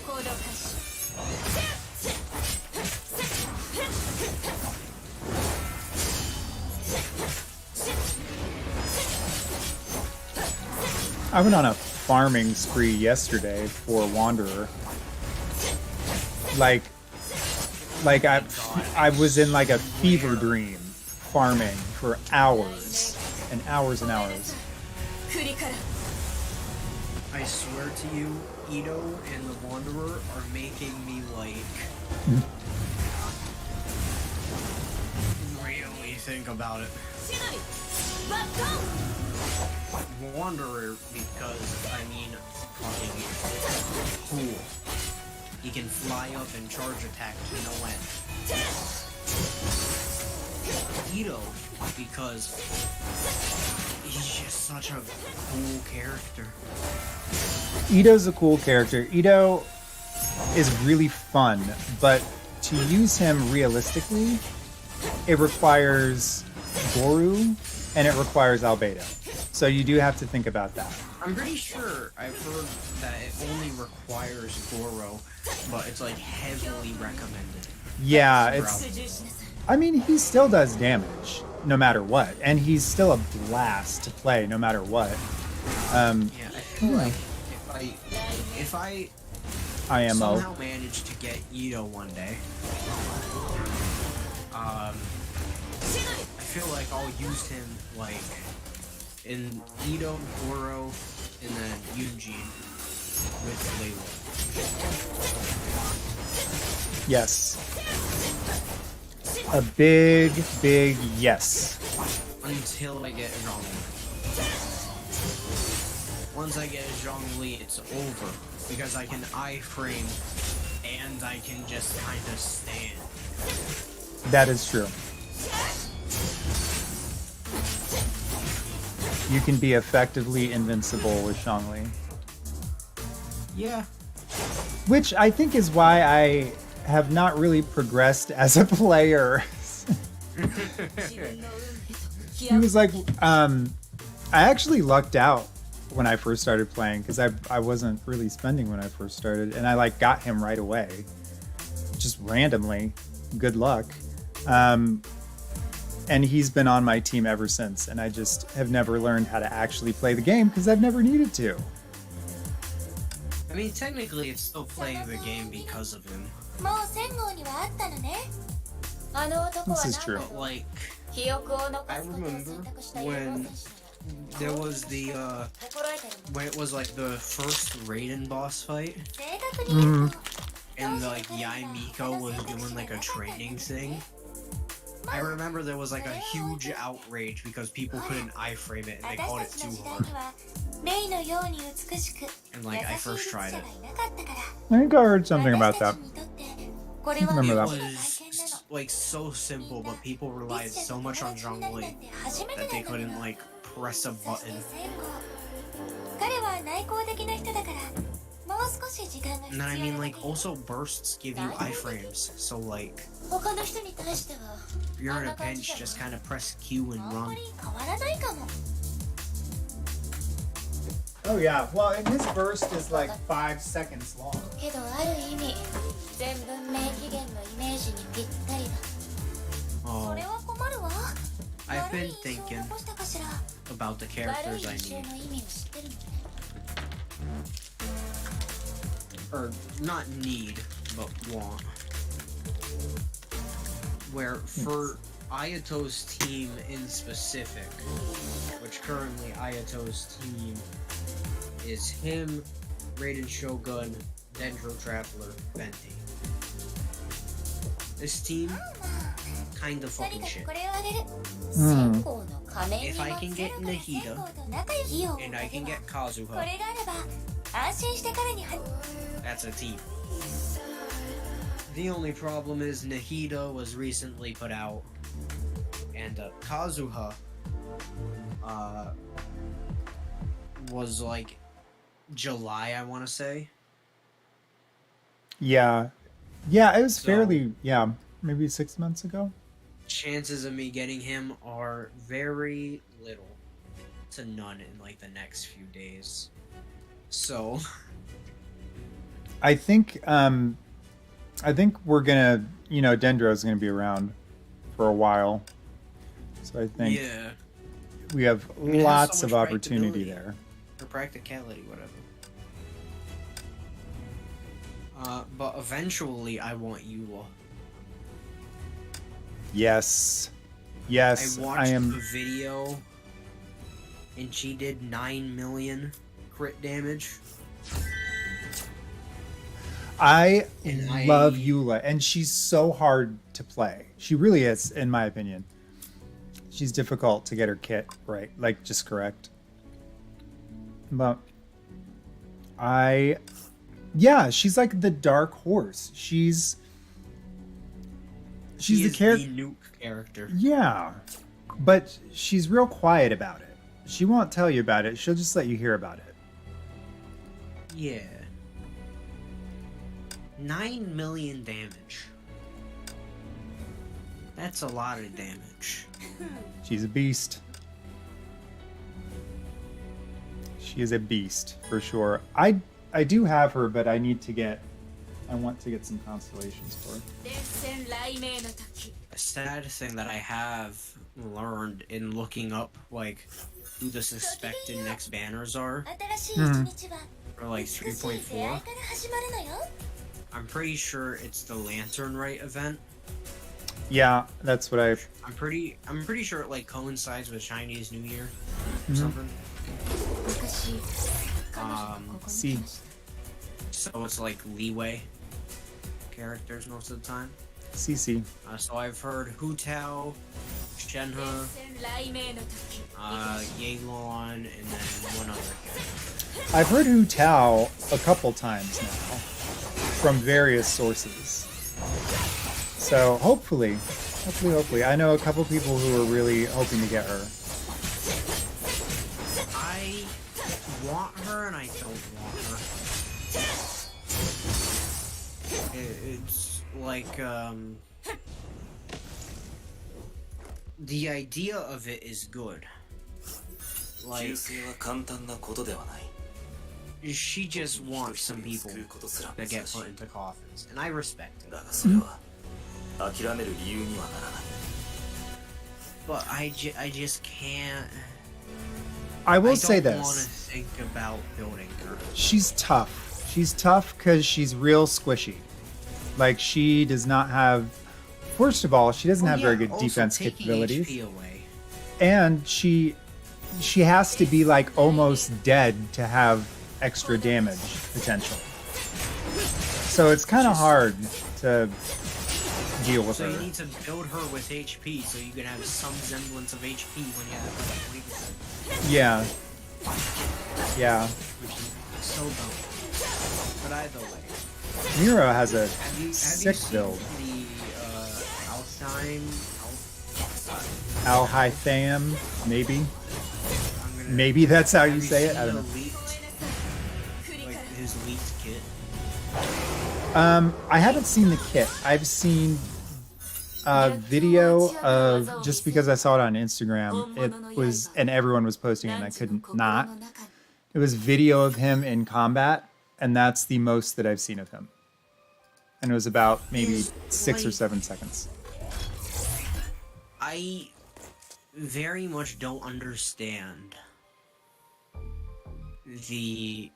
行動開始 I went on a farming spree yesterday for Wanderer. Like I was in like a fever dream farming for hours and hours and hours. 振りから I swear to you, Ito and the Wanderer are making me like really think about it. シノリバットン Wanderer because I mean fucking cool. He can fly up and charge attack to no end. Ito because he's just such a cool character. Ito's a cool character. Ito is really fun, but to use him realistically, it requires Goru and it requires Albedo. So you do have to think about that. I'm pretty sure I've heard that it only requires Goro, but it's like heavily recommended. Yeah, 復 it's. 讐しなさい I mean, he still does damage no matter what, and he's still a blast to play no matter what. Yeah, I feel like if I IMO. somehow manage to get Ito one day, I feel like I'll use him like in Ito, Goro, and then Yunjin with Layla. Yes. A big yes. until I get a Zhongli. Once I get a Zhongli, it's over because I can iframe and I can just kind of stand. That is true. You can be effectively invincible with Zhongli. Yeah. Which I think is why I have not really progressed as a player. He was like, I actually lucked out when I first started playing because I wasn't really spending when I first started, and I like got him right away, just randomly. Good luck. And he's been on my team ever since, and I just have never learned how to actually play the game because I've never needed to. I mean, technically, it's still playing the game because of him. もう1000号にはあったのね。あの男は This is 何 true. だろう。 Like, 記憶を残 I すことを remember 選択した有 when 望選手 there was the, 心得てるの when it was like the first Raiden boss fight, 正確に言うと and like Yai Miko was doing like a training thing. I remember there was like a huge outrage because people couldn't iframe it and they 私 called た it ちの too 時代 hard. にはレイのように美しく And like I 優しい first 技術 tried 者 it. がいなかったから I think I heard something about 私 that. たちにとってこれは Remember it that. 大きな体 was 験なの like so simple, but people relied リス so の much on 形になるなん Zhongli て初めて that だ they ったのよ couldn't like press a そして button. 戦後彼は内向的な人だからもう少し時間が必 And 要 then I な mean だ like けよ also bursts give you iframes, so like 他の人に対しては if you're in a pinch, just kind of press Q and あんま run. り変わらないかも Oh yeah, well, and his burst is like 5 seconds long. けどある意味全文明期限のイメージにぴったりだそ Oh, れは困るわ I've 悪 been い印象を thinking 残したかしら about the 悪 characters い I 印象 need. の意味を知ってるのね Or not need, but want. Where for Ayato's team in specific, which currently Ayato's team is him, Raiden Shogun, Dendro Traveler, Venti. This team, kinda と fucking にかく shit. これをあげるうん線香の仮面に If も I can ゼ get ロから Nahida, 線香と仲良きよ And I can get こ Kazuha, れがあれば安心して彼には that's a team. The only problem is Nahida was recently put out, and Kazuha was like July, I want to say. Yeah. Yeah, it was So- fairly, yeah, maybe 6 months ago. Chances of me getting him are very little to none in like the next few days. So I think we're gonna, Dendro's gonna be around for a while. So I think yeah, we have mean, it has lots so of much opportunity practicability. there. for practicality, whatever. But eventually, I want Eula. Yes. Yes, I watched I am. the video, and she did 9 million crit damage. I And I- love Eula, and she's so hard to play. She really is, in my opinion. She's difficult to get her kit right, like just correct. But yeah, she's like the dark horse. She's She the is character. the nuke character. Yeah, but she's real quiet about it. She won't tell you about it. She'll just let you hear about it. Yeah. 9 million damage. That's a lot of damage. She's a beast. She is a beast for sure. I do have her, but I want to get some constellations for her. 伝線雷鳴の時 A sad thing that I have learned in looking up, like, who the suspected next banners are 新しい一日は for, like, 美しい出会い 3.4. から始まるのよ I'm pretty sure it's the Lantern Rite event. Yeah, that's what I. I'm pretty sure it, like, coincides with Chinese New Year or Mhm. something. 昔彼女がここに See. 来ました So it's, like, leeway characters most of the time. CC. So I've heard Hu Tao, Shenhe, 雷鳴の時 Yeilon, and then one other character. I've heard Hu Tao a couple times now from various sources. So hopefully, I know a couple people who are really hoping to get her. I want her and I don't want her. It's like, the idea of it is good. Like, 銃声は簡単なことではない。 she just wants some people that get put into coffins, and I respect it. だがそれは諦める理由にはならない。 But I just can't. I will I say don't want to this. think about building her. She's tough. She's tough because she's real squishy. Like, she does not have... First of all, she doesn't have very good also defense taking capabilities. HP away. And she has to be, like, almost dead to have extra damage potential. So it's kind of hard to deal with So her. you need to build her with HP so you can have some semblance of HP when you have like 20%. Yeah. Yeah. Which is so dumb. But either way, Miro has a have you sick seen build. the Altheim? Al-Hytham, maybe? I'm gonna- Maybe that's how you have say it? seen I don't the know. like his leaked kit. I haven't seen the kit. I've seen a video of, just because I saw it on Instagram, it was, and everyone was posting it and I couldn't not. It was video of him in combat, and that's the most that I've seen of him. And it was about maybe 6 or 7 seconds. I very much don't understand the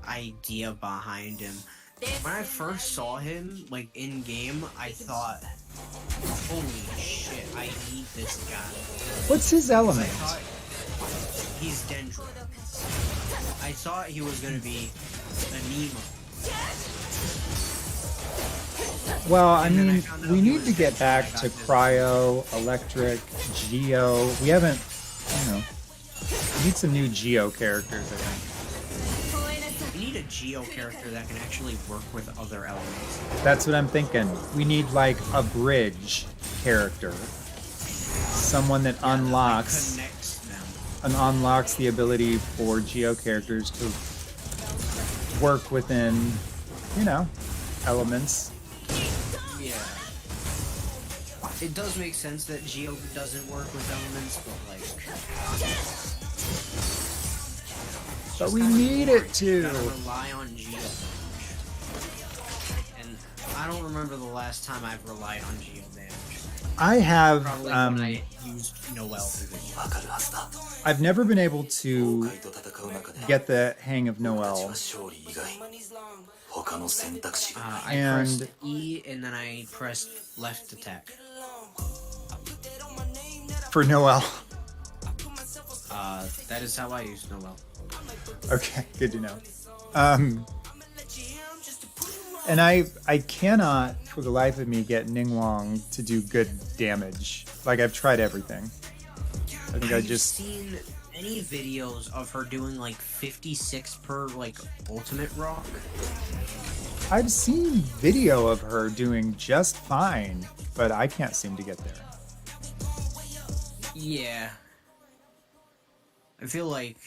idea behind him. When I first saw him, like, in game, I thought, holy shit, I need this guy. What's his I element? thought he's Dendro. I thought he was gonna be a Nemo. Well, I And then I mean, found out we he need was to get Dendro, back I got to this. Cryo, Electric, Geo. We haven't, you know, we need some new Geo characters, I think. We need a Geo character that can actually work with other elements. That's what I'm thinking. We need, like, a bridge character. Someone that unlocks Connects them. and unlocks the ability for Geo characters to work within, you know, elements. Yeah. It does make sense that Geo doesn't work with elements, but like... But we need it You to. gotta rely on Geo. And I don't remember the last time I've relied on Geo damage. I have, Probably when I used Noel. わかるはずだ。 I've never been able to 崩壊と戦う中で get the hang of 俺たち Noel. は勝利以外他の選択肢がない。 I And- pressed E and then I pressed left attack. For Noel. That is how I use Noel. Okay, good to know. And I cannot, for the life of me, get Ningguang to do good damage. Like, I've tried everything. I think I Have you just... seen any videos of her doing like 56 per like ultimate rock? I've seen video of her doing just fine, but I can't seem to get there. Yeah. I feel like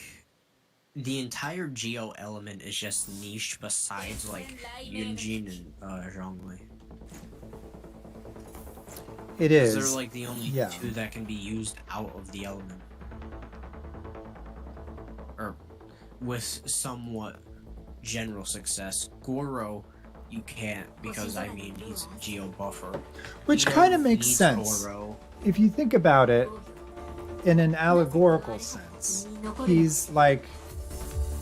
the entire Geo element is just niche besides like Yunjin and Zhongli. It They're is. like the only yeah. two that can be used out of the element. Or with somewhat general success. Goro, you can't because I mean he's a Geo buffer. Which You kind of don't makes need sense. Goro. If you think about it, in an allegorical sense, he's like...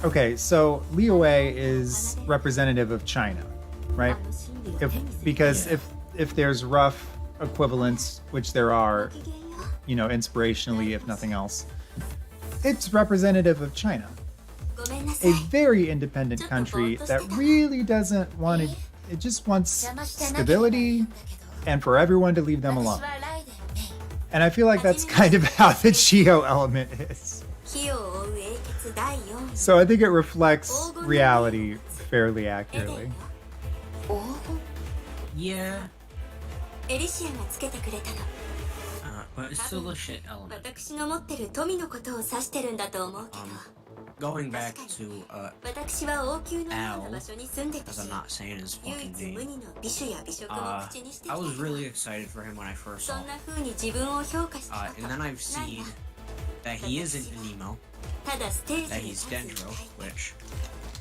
Okay, so Liu Wei is representative of China, right? Because if there's rough equivalents, which there are, you know, inspirationally, if nothing else, it's representative of China, a very independent country that really doesn't want to. It just wants stability, and for everyone to leave them alone. And I feel like that's kind of how the Chio element is. 火を追う英傑第4位 So I think it reflects reality fairly accurately. 黄金 Yeah, エリシアがつけてくれたの but it's still a shit element. 私の持ってる富のことを指してるんだと思うけど Going back to 私は王宮のような場所に住んでた as し I'm not saying his 唯 fucking 一無 name. 二の美酒や美食も口にしてき I た was really excited for him when I first そ saw ん him. な風に自分を評価したこ And と then な I've い seen わ that he isn't Nemo, ただステー that ジに he's 立つ Dendro, which,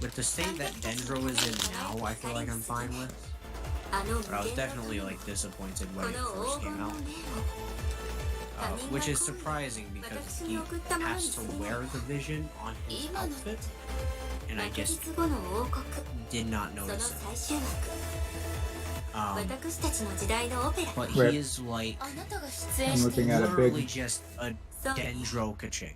with the state that Dendro is in now, I feel like I'm fine with. あの無 But I was 限の definitely like disappointed こ when it の first 黄金 came の out, 面を which is surprising because he has to wear the vision on his 今のって outfit, and I 2ヶ just 月後の王国 did not その notice it. 最終幕 私たちの時代のオペラ But Right. he is like あなたが出演 I'm して looking い at る a literally big just a そう Dendro Kaching.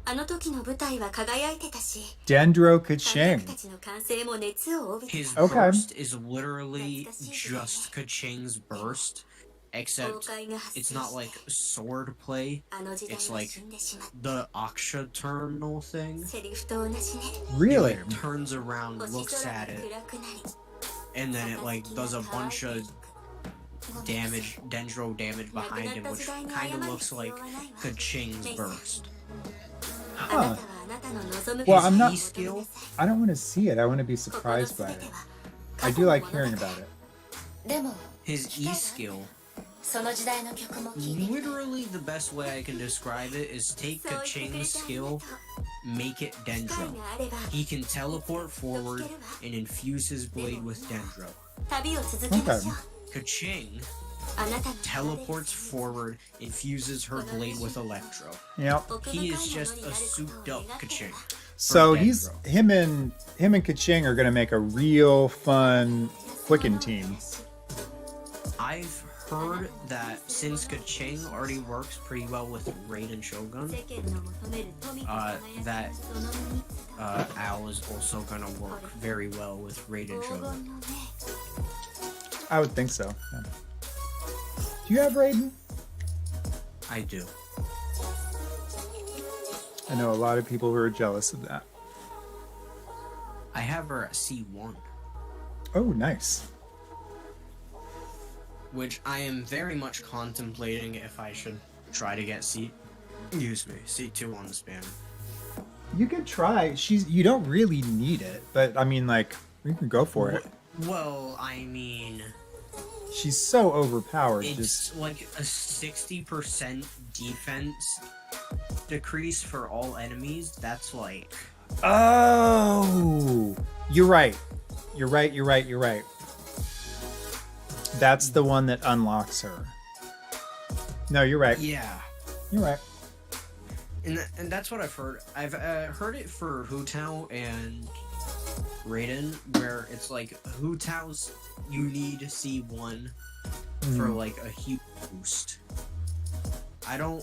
あの時の舞台は輝いてたし Dendro 観 Kaching. 客たちの歓声も熱を帯びて His Okay. burst is literally just Kaching's burst, 崩 except 壊が発 it's 生 not し like sword play, あの時代 it's は like 死んでしまっ the Aksha terminal thing. たセリフと同じね He Really? like turns around, 星 looks 空 at が it, 暗くなり and then it like does a bunch of damage, Dendro damage 亡く behind なっ him, た which 時代に kind 謝 of る looks 必要 like はないわ Kaching's burst. あなたはあなたの望む Well, I'm not- ことを求めなさい I don't want to see it. I want to be ここの surprised by 全て it. は I 過 do 去の like 物語 hearing about it. でも His E skill, その時代の曲も聴いてみたい literally the best way I can describe it is take そう言ってくれ Kaching's てありが skill, とう make it 機会 Dendro. があれば He can teleport forward and infuse his blade with Dendro. 旅を続けましょう Kaching あなたの teleports forward, infuses her blade with Electro. Yep. 奥深い He も is のに just な a る souped ことを up 描け Kaching. So for he's Dendro. him and Kaching are gonna make a real fun Quicken team. I've heard that since Kaching already works pretty well with Raiden Shogun, 世間の求める富と輝き that その3つと Al is also gonna work very well with Raiden 黄金 Shogun. のね I would think so. Yeah. Do you have Raiden? I do. I know a lot of people who are jealous of that. I have her at C1, Oh, nice. which I am very much contemplating if I should try to get C2 on the span. You can try. You don't really need it, but I mean, like, you can go for it. Well, I mean, She's so overpowered. it's Just like a 60% defense decrease for all enemies. That's like, oh, you're right. You're right. You're right. You're right. That's the one that unlocks her. No, you're right. yeah. You're right. And that's what I've heard. I've heard it for Hu Tao and Raiden, where it's like Hu Tao's you need C1 for like a huge boost. I don't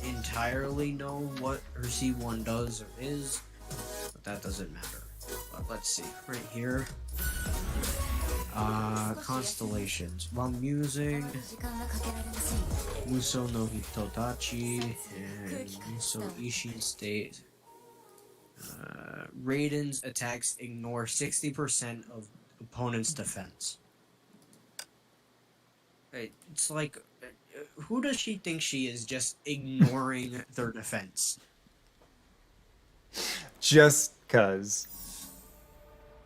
entirely know what her C1 does or is, but that doesn't matter. But let's see, right here. Constellations. While musing, 時間がかけられませんよ Muso no Hitodachi and Muso Ishin State. Raiden's attacks ignore 60% of opponent's defense. It's like, who does she think she is just ignoring their defense? Just cause.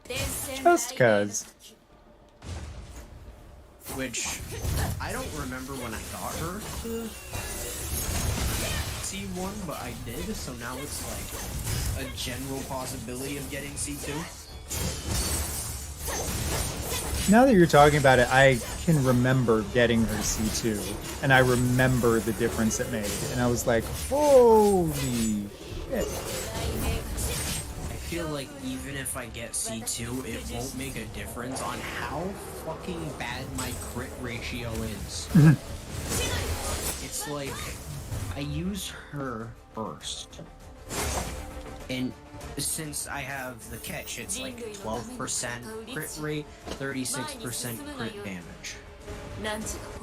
伝説 Just cause. Which, I don't remember when I got her to C1, but I did, so now it's like a general possibility of getting C2. Now that you're talking about it, I can remember getting her C2, and I remember the difference it made, and I was like, holy shit. I feel like even if I get C2, it won't make a difference on how fucking bad my crit ratio is. It's like, I use her first, and since I have the catch, it's like 12% crit rate, 36% crit damage.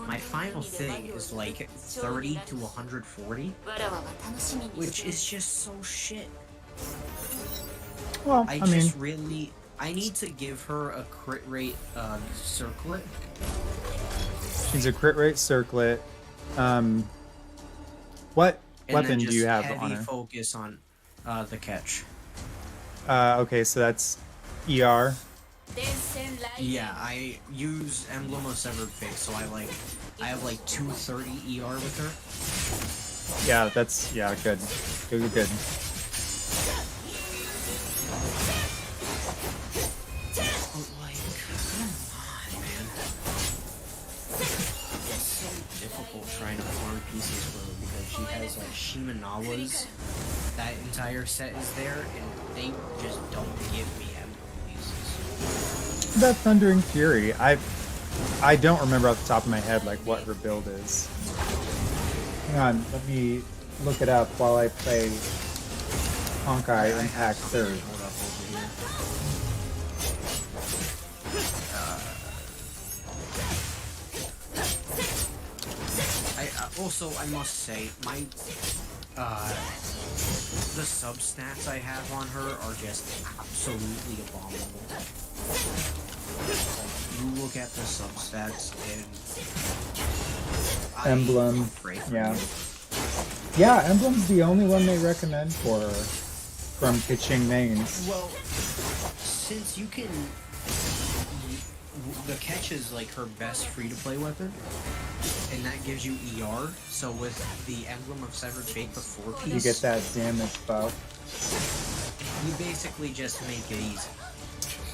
My final thing is like 30 to 140, which is just so shit. Well, I need to give her a crit rate circlet. She's a crit rate circlet. What And weapon then do just you have heavy on her? focus on the catch. Okay, so that's ER. Yeah, I use Emblem of Severed Fate, so I have like 230 ER with her. Yeah, that's good. Good. But like, come on, man. It's so difficult trying to farm pieces for her because she has like Shimenawa's. That entire set is there, and they just don't give me Emblem pieces. That Thundering Fury. I don't remember off the top of my head like what her build is. Hang on, let me look it up while I play Honkai Impact 3rd. Hold up over here. Also, I must say, my the sub stats I have on her are just absolutely abominable. You look at the sub stats and Emblem, pray for yeah. you. Yeah, Emblem's the only one they recommend for her from pitching mains. Well, since you can, the catch is like her best free-to-play weapon, and that gives you ER. So with the Emblem of Severed Fate, the 4-piece, You get that damage buff. you basically just make it easy.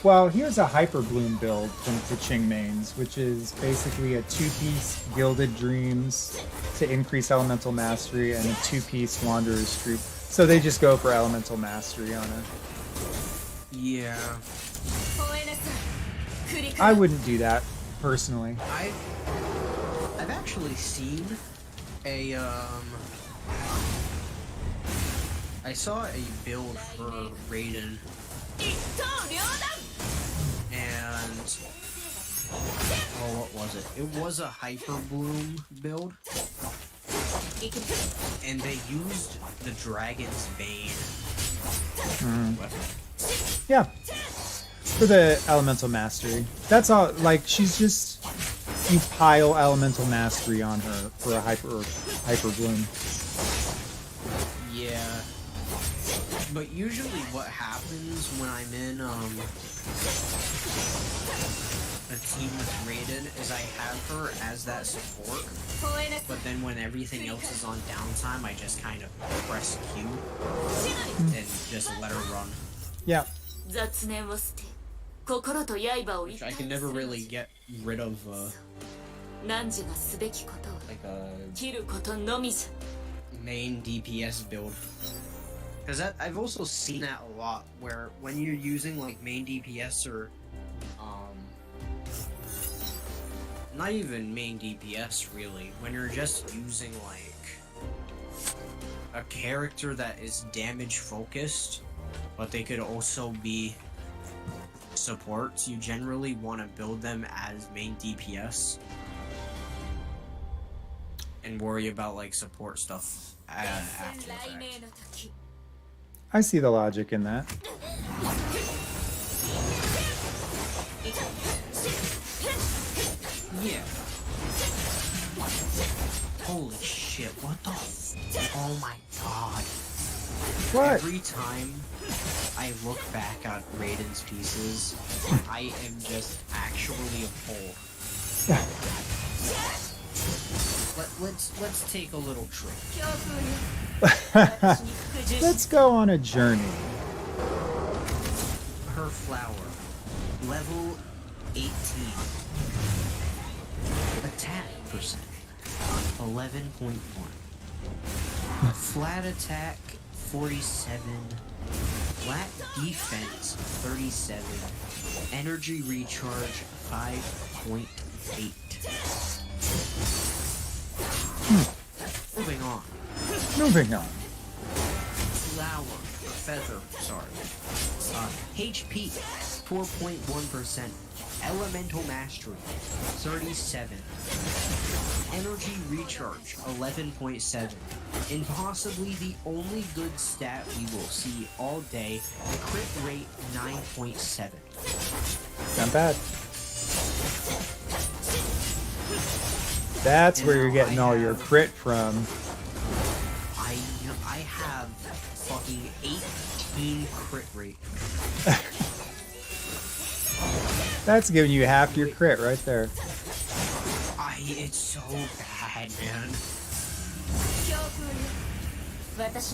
Well, here's a Hyper Bloom build from pitching mains, which is basically a 2-piece Gilded Dreams to increase Elemental Mastery and a 2-piece Wanderer's Troop. So they just go for Elemental Mastery on her. Yeah, I wouldn't do that, personally. I've actually seen a I saw a build for Raiden, and what was it? It was a Hyper Bloom build, and they used the Dragon's Bane weapon. Yeah. For the Elemental Mastery. That's all, like, she's just... You pile Elemental Mastery on her for a Hyper Bloom. Yeah. But usually what happens when I'm in a team with Raiden is I have her as that support, but then when everything else is on downtime, I just kind of press Q and just let her run. Yeah. Which I can never really get rid of, like a main DPS build. Because I've also seen that a lot, where when you're using like main DPS or, not even main DPS really, when you're just using like a character that is damage focused, but they could also be supports, you generally want to build them as main DPS and worry about like support stuff after the fact. I see the logic in that. Yeah. Holy shit, what the oh my god. What? Every time I look back at Raiden's pieces, I am just actually appalled. Let's take a little trip. Let's go on a journey. Her flower, level 18. Attack percent, 11.1. Flat attack, 47. Flat defense, 37. Energy recharge, 5.8. Moving on. Moving on. Flower, Feather, sorry. HP, 4.1%. Elemental Mastery, 37. Energy Recharge, 11.7. And possibly the only good stat we will see all day, crit rate 9.7. Not bad. That's where you're getting all your crit from. I have fucking 18 crit rate. That's giving you half your crit right there. It's so bad, man.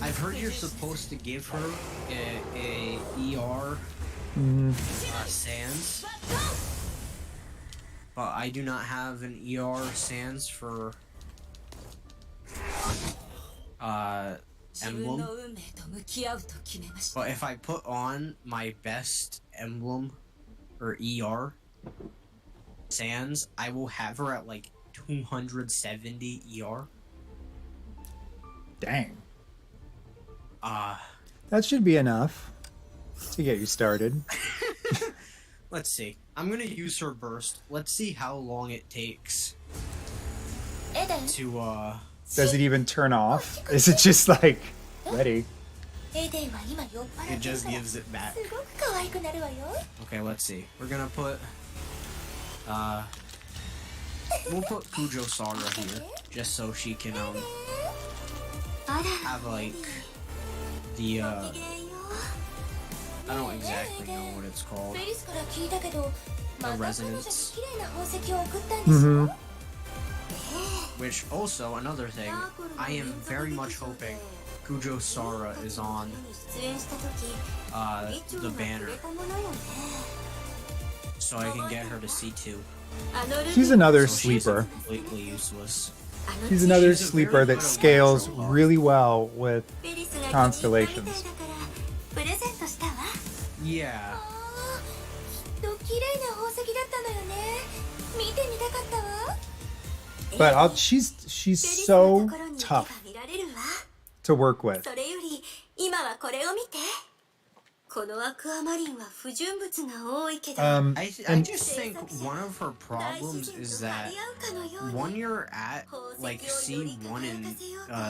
I've heard you're supposed to give her a ER sans, but I do not have an ER sans for emblem. But if I put on my best emblem or ER sans, I will have her at like 270 ER. Dang. That should be enough to get you started. Let's see. I'm gonna use her burst. Let's see how long it takes to Does it even turn off? Is it just like ready? it just gives it back. Okay, let's see. We're gonna put we'll put Kujo Sara here just so she can have like the I don't exactly know what it's called. The resonance. Mm-hmm. Which also another thing, I am very much hoping Kujo Sara is on the banner, so I can get her to C2. She's another So sleeper. she's completely useless. She's another She's a sleeper very that good scales watcher. really well with constellations. Yeah. But she's so tough to work with. I just think one of her problems is that when you're at like C1 and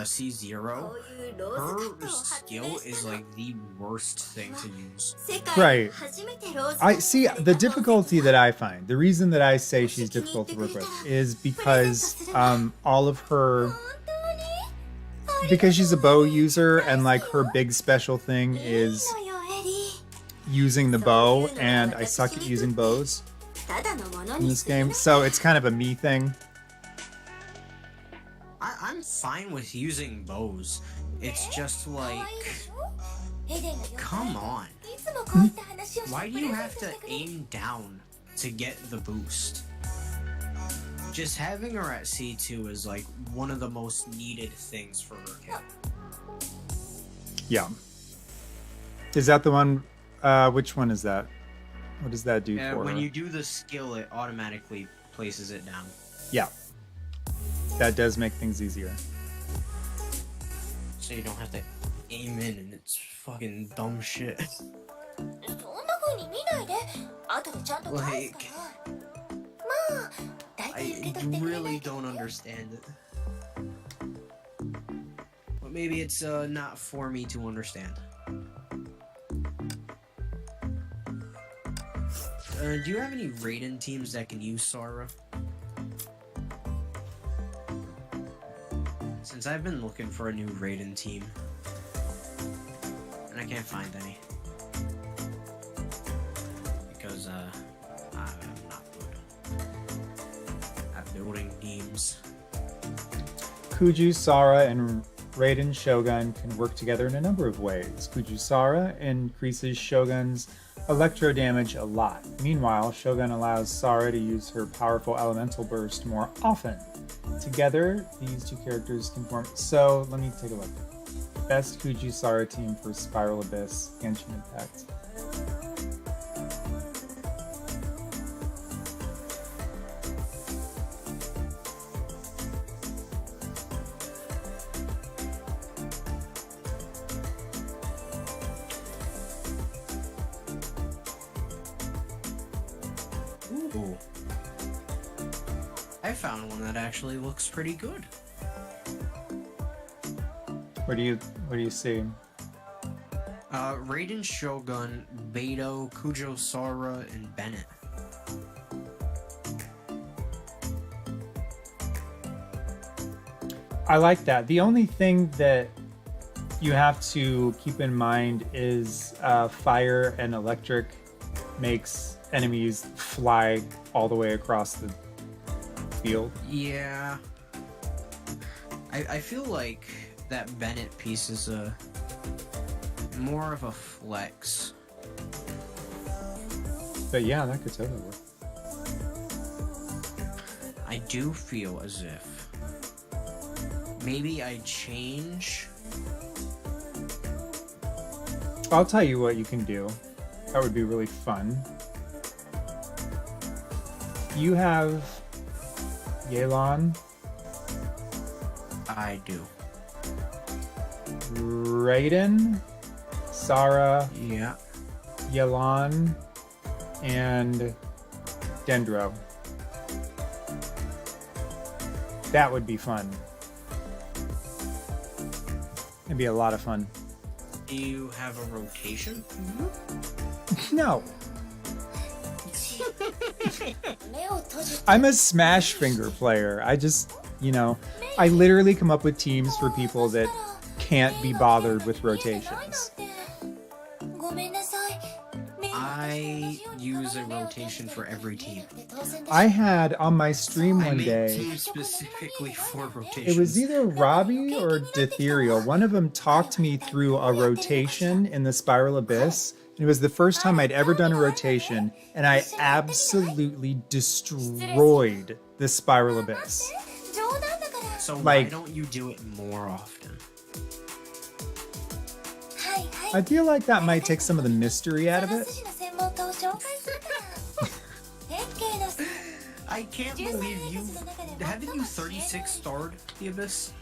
C0, her skill is like the worst thing to use. Right. I see the difficulty that I find. The reason that I say she's difficult to work with is because all of her, because she's a bow user and like her big special thing is using the bow, and I suck at using bows in this game, so it's kind of a me thing. I'm fine with using bows. It's just like, come on. Why do you have to aim down to get the boost? Just having her at C2 is like one of the most needed things for her kit. Yeah. Is that the one? Which one is that? What does that do for When her? you do the skill, it automatically places it down. Yeah. That does make things easier. So you don't have to aim in, and it's fucking dumb shit. Like, I really don't understand it. But maybe it's not for me to understand. Do you have any Raiden teams that can use Sara? Since I've been looking for a new Raiden team, and I can't find any. Because, I'm not good at building teams. Kuju, Sara, and Raiden Shogun can work together in a number of ways. Kuju Sara increases Shogun's electro damage a lot. Meanwhile, Shogun allows Sara to use her powerful elemental burst more often. Together, these two characters can form. So, let me take a look. Best Kuju Sara team for Spiral Abyss, Genshin Impact. Ooh. I found one that actually looks pretty good. What do you see? Raiden Shogun, Beto, Kujo Sora, and Bennett. I like that. The only thing that you have to keep in mind is fire and electric makes enemies fly all the way across the field. Yeah. I feel like that Bennett piece is more of a flex. But yeah, that could totally work. I do feel as if maybe I change. I'll tell you what you can do. That would be really fun. You have Yelan, I do. Raiden, Sarah, Yeah. Yelan, and Dendro. That would be fun. It'd be a lot of fun. Do you have a rotation? No, 目を閉じて I'm a Smash Finger player. I just, I literally come up with teams for people that can't be bothered with rotations. ごめんなさい。 I use a rotation for every team. I had on my stream I one made day, teams specifically for rotations. it was either Robbie or Ditherial. One of them talked me through a rotation in the Spiral Abyss. It was the first time I'd ever done a rotation, and I absolutely destroyed the Spiral Abyss. 冗談だから。 So why like- don't you do it more often? はいはい I feel like that might take some of the mystery out of その it. 筋の専門家を紹介するから。変形の I can't believe you haven't you 36 starred the Abyss?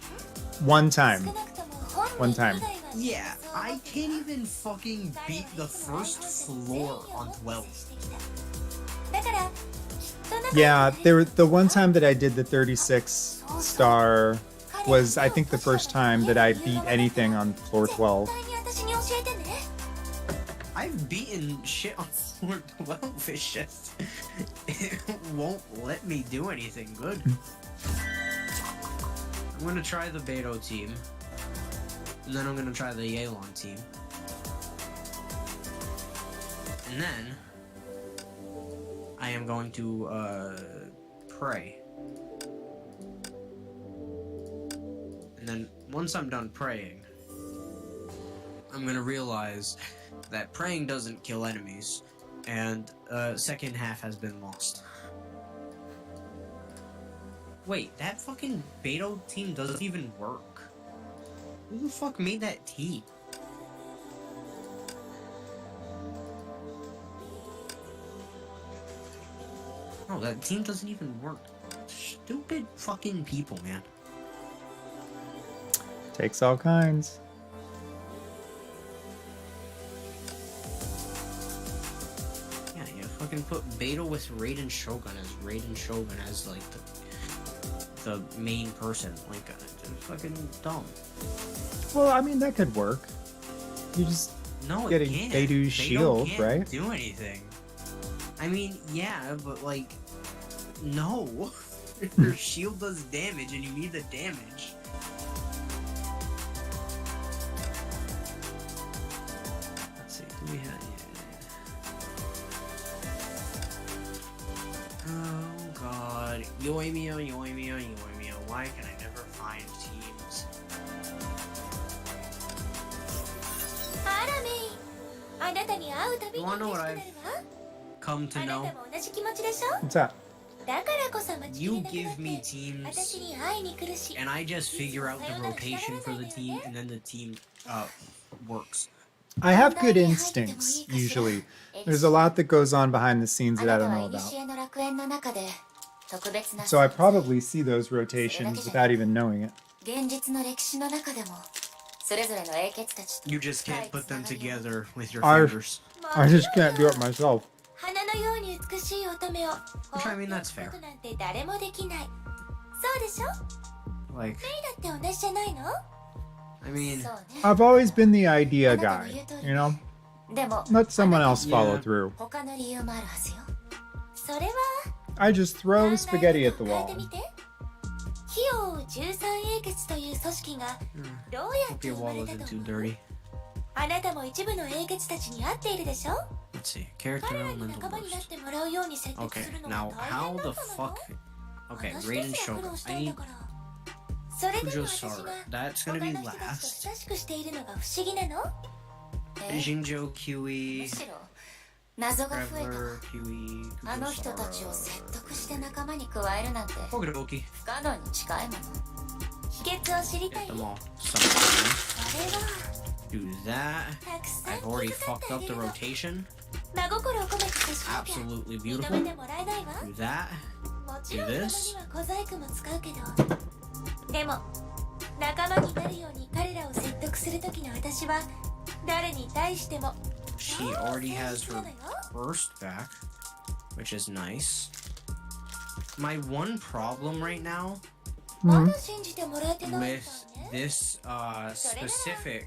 One time. 少なくとも本人 One time. 以外は Yeah, I can't even fucking beat the first floor on 12. だからきっと仲良く Yeah, the one time that I did the 36 star was, I think, the first time that I beat anything on floor 12. 絶対に私に教えてね。 I've beaten shit on floor 12. It's just it won't let me do anything good. I'm gonna try the Beto team. And then I'm gonna try the Yelan team. And then I am going to pray. And then once I'm done praying, I'm gonna realize that praying doesn't kill enemies, and second half has been lost. Wait, that fucking Beto team doesn't even work. Who the fuck made that team? No, that team doesn't even work. Stupid fucking people, man. Takes all kinds. Yeah, you fucking put Beto with Raiden Shogun as like the main person. Like, it's fucking dumb. Well, I mean, that could work. You just No, it Getting can't. Beidou's Beto shield, can't right? do anything. I mean, yeah, but like, no. Your shield does damage, and you need the damage. Let's see. Do we have? Yeah. Oh God, Yoimio. Why can I never find teams? あらメイあなたに会うたびに You wanna 嬉 know しく what なる I've わ come to あな know? たも同じ気持ちでしょ what's that? だからこそ待ちき You れなくな give っ me て teams, 私に会いに来るし and I just figure out the rotation for the team, and then the team works. I have good instincts, usually. There's a lot that goes on behind the scenes あ that I なた don't は know 古 about. の楽園の中で特別な So I probably see those rotations without even knowing it. 現実の歴史の中でもそれぞれの英傑たちと You just can't put them together with your Our- fingers. I just can't do it myself. 花のように美しい乙女を Which, I mean, that's fair. 放っておくなんて誰もできない。そうでしょ？ Like, だって同じじゃないの？ I mean, そうね。 I've always been the idea guy, you know? でも Let someone else follow Yeah. through. 他の理由もあるはずよ。それは I just throw spaghetti at the 考え wall. てみて。費用13英傑という組織がどうやっ hope て your 生ま wall れた isn't と too 思う？ dirty. あなたも一部の英傑たちに会っているでしょ？ Let's see. Character 彼らに elemental 仲間になっ burst. てもらうように説得す Okay, るのが now 大 how 変だ the ったのよ。 fuck? Okay, 私 Raiden たちが苦 Shogun. 労した I んだ need から。それでも Kujo 私が Sara. That's 他 gonna の be 人たち last. と親しくしているのが不思議なの？ Jinjo, む Kiwi, しろ謎が増え Traveler, Kiwi, た。あの Kujo 人たちを Sara. 説得して仲間に加えるなんて Okidoki. 不可能に近いもの。秘訣を知りたい？ Get そ them れ all. は Do that. たくさん I've already 気遣って fucked あ up げ the るの。 rotation. 真心を込めて接しなきゃ Absolutely 認 beautiful. めてもらえないわ。 Do that. もちろん Do たま this. には小細工も使うけど、でも仲間になるように彼らを説得する時の私は誰に対しても She already has her burst back, which is nice. My one problem right now まだ信じてもらえてない with からね。 this specific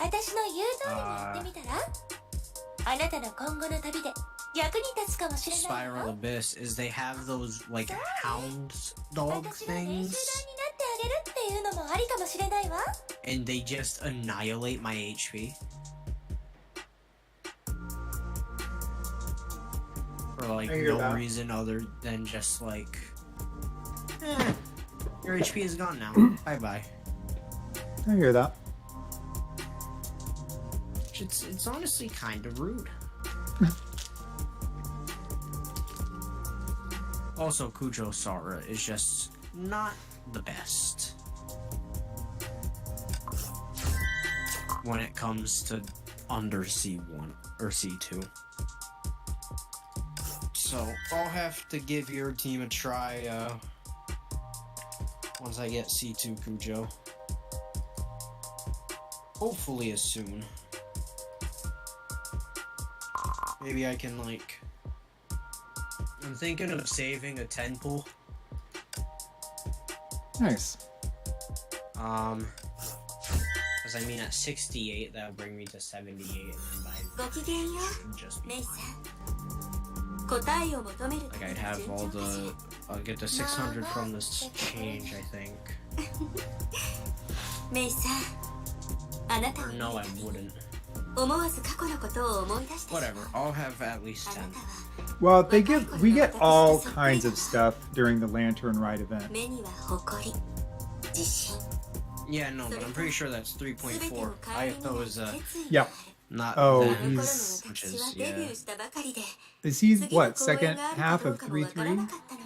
私の言う通りにやってみたら、あなたの今後の旅で役に立つかもしれない Spiral よ。 Abyss is they have those like hound dog 私の練習台にな things ってあげるっていうのもありかもしれないわ。 and they just annihilate my HP. For like I hear no that. reason other than just like your HP is gone now. Bye bye. I hear that. It's honestly kind of rude. Also, Kujo Sara is just not the best when it comes to under C1 or C2. So I'll have to give your team a try once I get C2 Kujo. Hopefully as soon. Maybe I can like... I'm thinking of saving a 10 pool. Nice. Because I mean at 68 that would bring me to 78 and then by ごきげんよ should just う、 be メイさん。答えを求める like I'd have all the I'll get the 600 from this change I think. メイさん、あなた Or に no I wouldn't. 思わず過去のことを思い出してしまう。 Whatever, I'll have at least あな 10. たは Well, we get all kinds of stuff during the Lantern Rite event. 目には誇り、自信、 Yeah, no, but I'm pretty sure that's 3.4. 全てを顧み Ayato ない is 決意 Yep. がある。 not Oh, that, あの頃の he's- which 私は is デビュ yeah. ーしたばかりで、 Is he 次の what 公演 second がある half かどう of かもわからな 3-3? かったの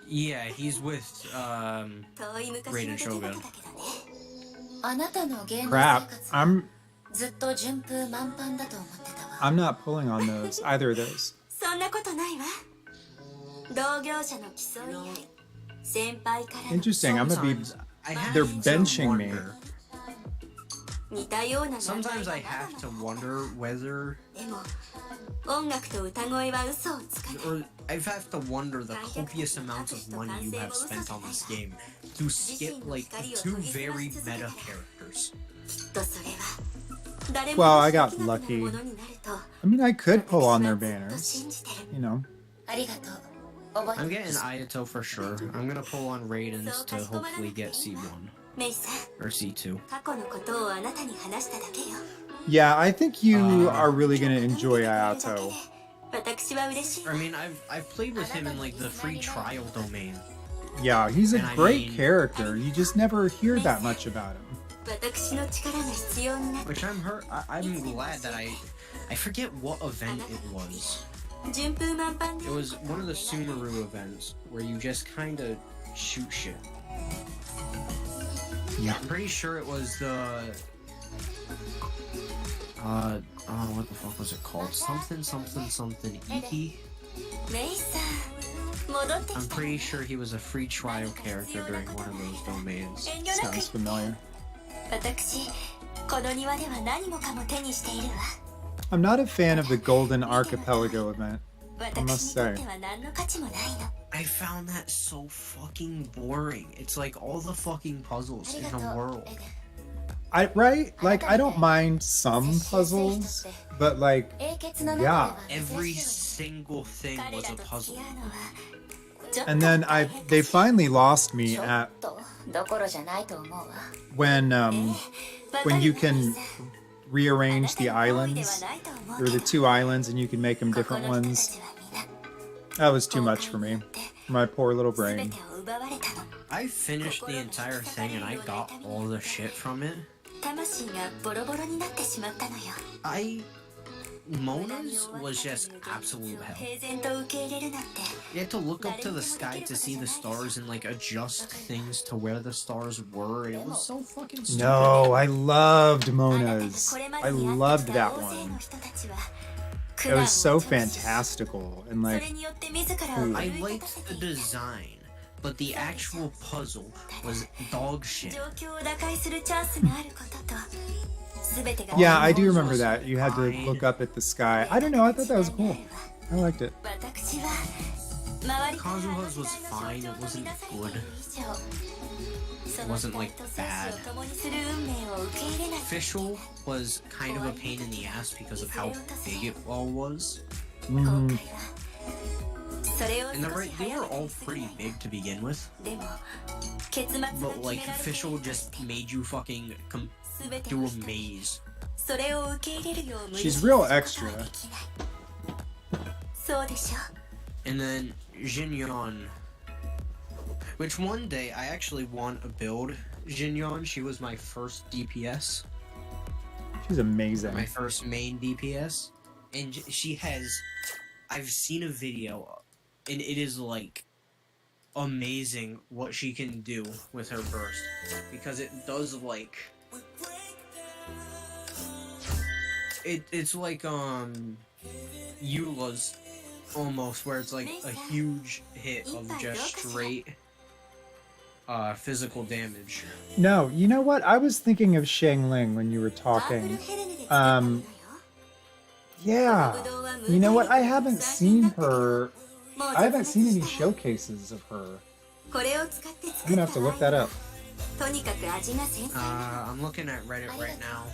に、 Yeah, he's with 遠い昔の出来事だけどね。あなたの芸能生 Crap. 活 I'm ずっと順風満帆だと思ってたわ。 I'm not pulling on those either of those. そんなことないわ。同業者の競い合い、先輩からの Interesting. I'm gonna be. Sometimes I have They're to benching me. wonder. 似たような名前 Sometimes I が have to wonder whether でも音楽と歌声は嘘をつかない。 or I have to wonder the copious amounts of money you have spent on this game to skip like two very meta characters. きっとそれは誰 Well, も I で got きなくなる lucky. ものになると I mean, I could pull on 私 their はずっと banners. 信じてる。 You know. ありがとう。覚 I'm えて getting Ayato for sure. I'm gonna pull on Raiden's to hopefully get C1メイさん、 or C2. 過去のことをあなたに話しただけよ。 Yeah, I think you are really gonna enjoy Ayato. 私は嬉しい。 I mean, I've played with him in like the free trial domain. Yeah, he's a And I great mean- character. You just never hear that much about him. 私の力が必要になっ Which I'm I'm glad that I forget what event it was. た。順風満帆 It で was one of the Sumeru events where you just kind of shoot shit. Yeah. I'm pretty sure it was the what the fuck was it called? Something Iki. メイさん、戻って I'm きた。 pretty sure he was a free trial character during one of those domains. 遠慮なく Sounds familiar. 私、この庭では何もかも手にしているわ。I'm not a fan of the Golden Archipelago event. I must say. I found that so fucking boring. It's like all the fucking puzzles in the world. Right? Like, I don't mind some puzzles, but like, yeah. Every single thing was a puzzle. And then they finally lost me at when you can rearrange the islands. There were the 2 islands and you can make them different ones. That was too much for me. My poor little brain. I finished the entire thing and I got all the shit from it. Mona's was just absolute hell. You had to look up to the sky to see the stars and like adjust things to where the stars were. It was so fucking stupid. No, I loved Mona's. I loved that one. It was so fantastical and like cool. I liked the design, but the actual puzzle was dog shit. Yeah, I do remember that. You had to look up at the sky. I don't know, I thought that was cool. I liked it. Kazuha's was fine, it wasn't good. It wasn't like bad. Official was kind of a pain in the ass because of how big it all was. Mm. And they were all pretty big to begin with. But like Official just made you fucking do a maze. She's real extra. And then Jinyon, which one day I actually want to build Jinyon. She was my first DPS. She's amazing. My first main DPS. And she has... I've seen a video, and it is like amazing what she can do with her burst. Because it does like... It's like Eula's almost, where it's like a huge hit of just straight physical damage. No, you know what? I was thinking of Xiangling when you were talking. Yeah. You know what? I haven't seen her. I haven't seen any showcases of her. I'm gonna have to look that up. I'm looking at Reddit right now.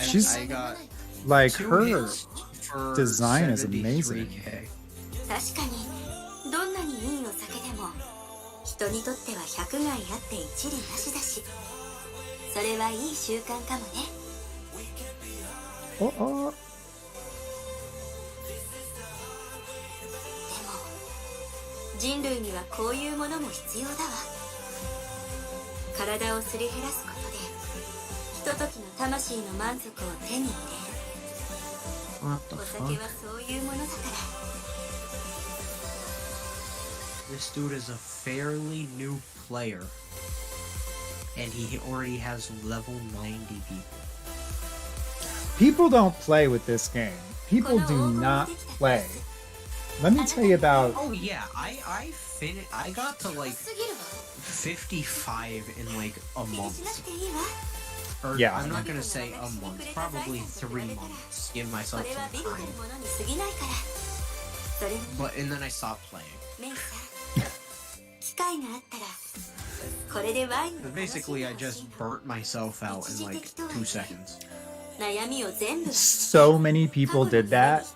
She's I got like 2 her hits for design is amazing. 73K. 確かにどんなにいいお酒でも人にとっては百害あって一理なしだしそれはいい習慣かもね Oh, oh. でも人類にはこういうものも必要だわ体をすり減らすことでひとときの魂の満足を手に入れる What the お fuck? 酒はそういうものだから This dude is a fairly new player. And he already has level 90 people. People don't play with this game. People do not play. Let me tell you about. Oh yeah, I got to like 55 in like a month. Or, Yeah. I'm not gonna say a month, probably 3 months. Give myself some time. But and then I stopped playing. 機会があったらこれでワインの Basically, I just burnt myself out in like 2 seconds. 悩みを全部 So many people did that,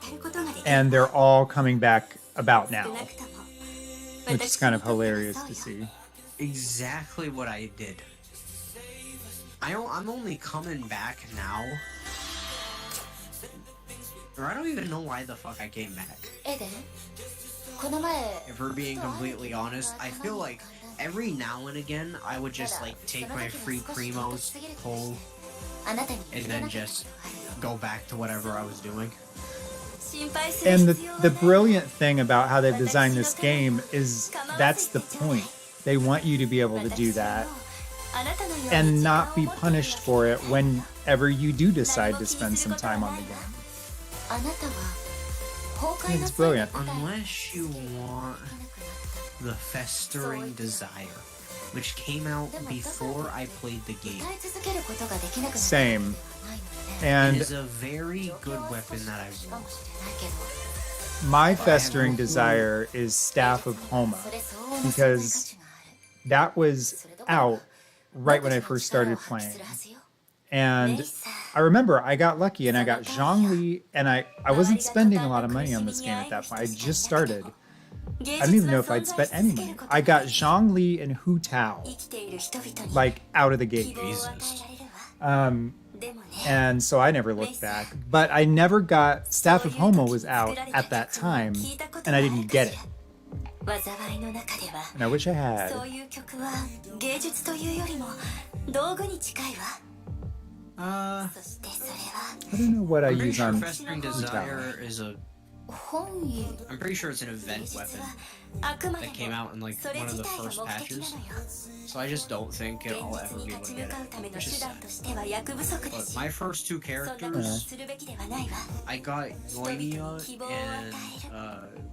and they're all coming back about now, which is kind of hilarious to see. Exactly what I did. I'm only coming back now. Or I don't even know why the fuck I came back. If we're being completely honest, I feel like every now and again I would just like take my free Cremos, pull, and then just go back to whatever I was doing. And the brilliant thing about how they've designed this game is that's the point. They want you to be able to do that and not be punished for it whenever you do decide to spend some time on the game. I think it's brilliant. Unless you want the festering desire. which came out before I played the game. 歌い続けることができなくなる Same. ないので It And is a very good weapon that I か want. もしれないけど my festering desire is Staff of Homa, それ相応の存在価値がある that was それどころか out right when I 独自の first 力 started を発揮 playing. するはずよ And I remember I got lucky and I got Zhongli, and I wasn't spending a lot of money on this game at that point. I just started. I don't even know if I'd spent any money. I got Zhongli and Hu Tao, 生きている人々に like out of the 希 gate. 望を与えられるわ でもね And so I never looked back. But I never got Staff of Homo was out at that time, and I didn't get it. 災いの中では And I wish I そう had. いう曲は芸術というよりも道具に近いわ そしてそれは I don't know what I I'm pretty use sure on Festering Hu Tao. Desire is a. 本意 I'm pretty sure it's an event 実 weapon. はあくまで that came out in, like, それ one of 自 the 体が first 目的 patches. なのよ So I just don't think 現 I'll 実 ever に be 立 able ち to 向 get かう it. ための Which 手 is 段 sad. としては役不足だ But し my first two そんなこと characters, をするべきではないわ I got Yoimiya and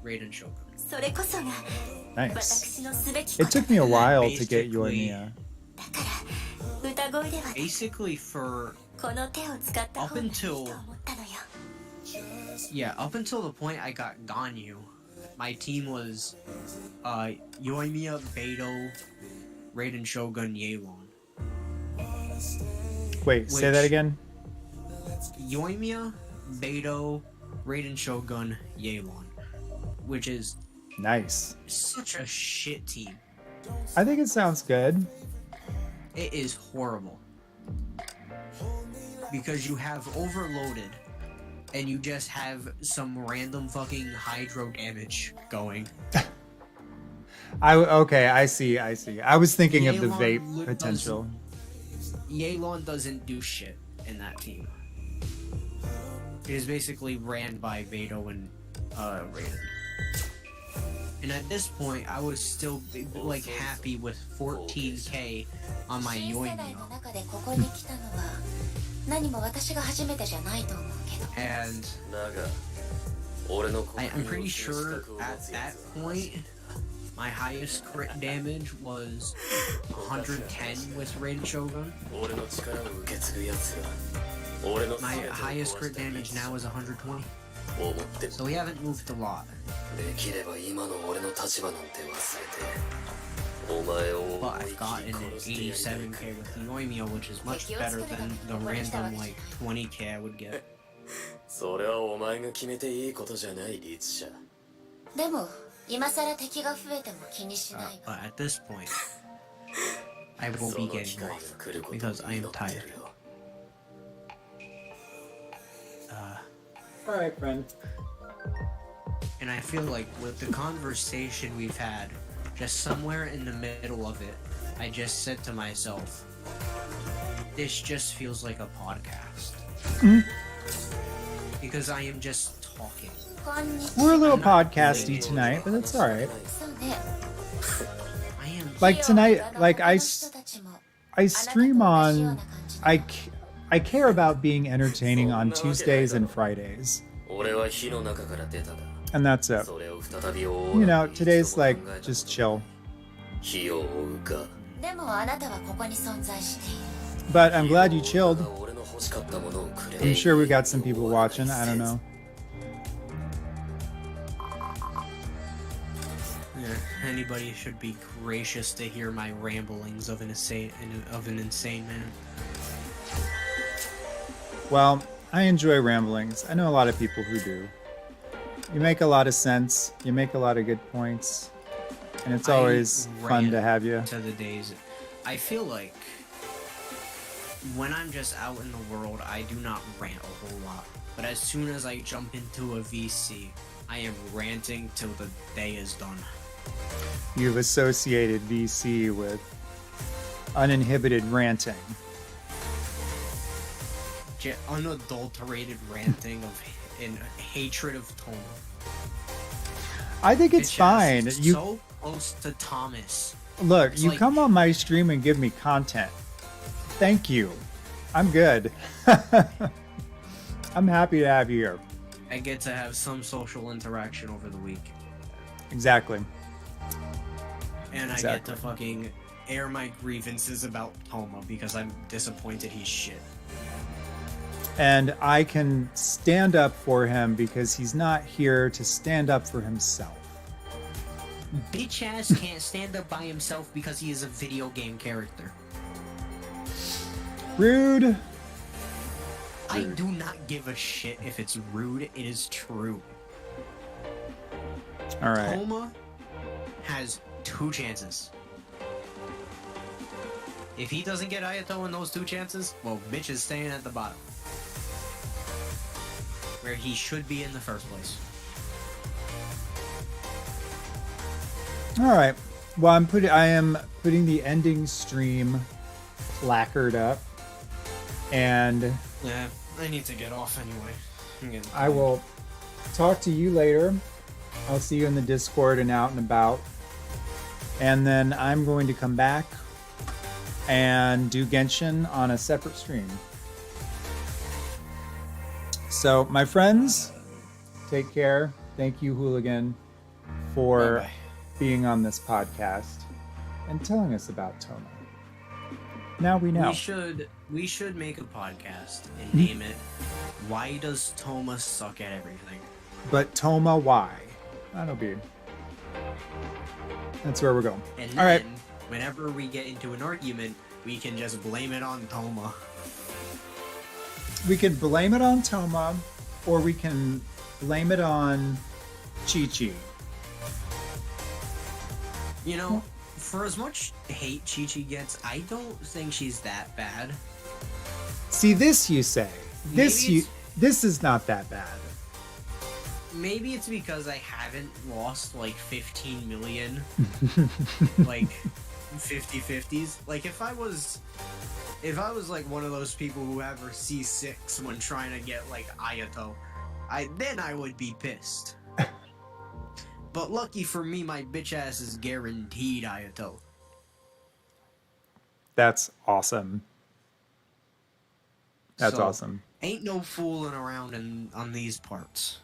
Raiden Shogun. それこそが Nice. 私のすべき It こと took me a while to get Basically- Yoimiya. だから歌声では Basically, for この手を使った方がいいと思ったのよ up until the point I got Ganyu, my team was Yoimiya, Beidou, Raiden Shogun, Yeilon. Wait, say that Which- again? Yoimiya, Beidou, Raiden Shogun, Yeilon, which is Nice. such a shit team. I think it sounds good. It is horrible. Because you have overloaded and you just have some random fucking hydro damage going. Okay, I see. I was thinking of the Yeilon vape does- potential. Yeilon doesn't do shit in that team. It is basically ran by Beidou and Raiden. And at this point, I was still like happy with 14k on my 新世代 Yoimiya. の中でここに来たのは何も私が初めてじゃないと思うけど And I'm pretty sure at that point, my highest crit damage was 110 with Raiden Shogun. My highest crit damage now is 120. So we haven't moved a lot. But I've gotten an 87k with Yoimiya, which is much better than the random like 20k I would get. それはお前が決めていいことじゃないリツ社でも今さら敵が増えても気にしない But at this point, I will be getting off because I am tired. Alright, friend. And I feel like with the conversation we've had, just somewhere in the middle of it, I just said to myself, this just feels like a podcast. Because I am just talking. こんにち We're a は little podcasty tonight, but that's alright. そうね I am Like tonight, like 他の人たちも I stream on. I care about being entertaining on Tuesdays and Fridays, 俺は火の中から出ただ and that's it. それを再び追 You know, today's like just chill. 火を追うかでもあなたはここに存在している But I'm glad you chilled. 俺の欲しかったものをくれ I'm sure we got some people watching. I don't know. Yeah, anybody should be gracious to hear my ramblings of an insane man. Well, I enjoy ramblings. I know a lot of people who do. You make a lot of sense. You make a lot of good points. And it's always fun to have you. To the days, I feel like when I'm just out in the world, I do not rant a whole lot. But as soon as I jump into a VC, I am ranting till the day is done. You've associated VC with uninhibited ranting. Unadulterated ranting of in hatred of Toma. I think it's Bitch fine. ass is You so close to Thomas. look, it's you like- come on my stream and give me content. Thank you. I'm good. I'm happy to have you here. I get to have some social interaction over the week. Exactly. And I get Exactly. to fucking air my grievances about Toma because I'm disappointed he's shit. And I can stand up for him because he's not here to stand up for himself. Bitch ass can't stand up by himself because he is a video game character. Rude. I do not give a shit if it's rude. It is true. All right. Toma has 2 chances. If he doesn't get Ayato in those 2 chances, well, bitch is staying at the bottom. Where he should be in the first place. All right. Well, I am putting the ending stream placard up, and Yeah, I need to get off anyway. I will talk to you later. I'll see you in the Discord and out and about. And then I'm going to come back and do Genshin on a separate stream. So, my friends, take care. Thank you, Hooligan, for Bye-bye. being on this podcast and telling us about Toma. Now we know. We should make a podcast and name it "Why Does Toma Suck at Everything?" But Toma, why? That'll be. That's where we're going. And All right. then, whenever we get into an argument, we can just blame it on Toma. We can blame it on Toma, or we can blame it on Chi-Chi. You know, for as much hate Chi-Chi gets, I don't think she's that bad. See, this you say. Maybe This is not that bad. Maybe it's because I haven't lost like 15 million, like 50-50s. Like if I was like one of those people who ever C6 when trying to get like Ayato, then I would be pissed. But lucky for me, my bitch ass is guaranteed Ayato. That's awesome. That's So, awesome. Ain't no fooling around on these parts.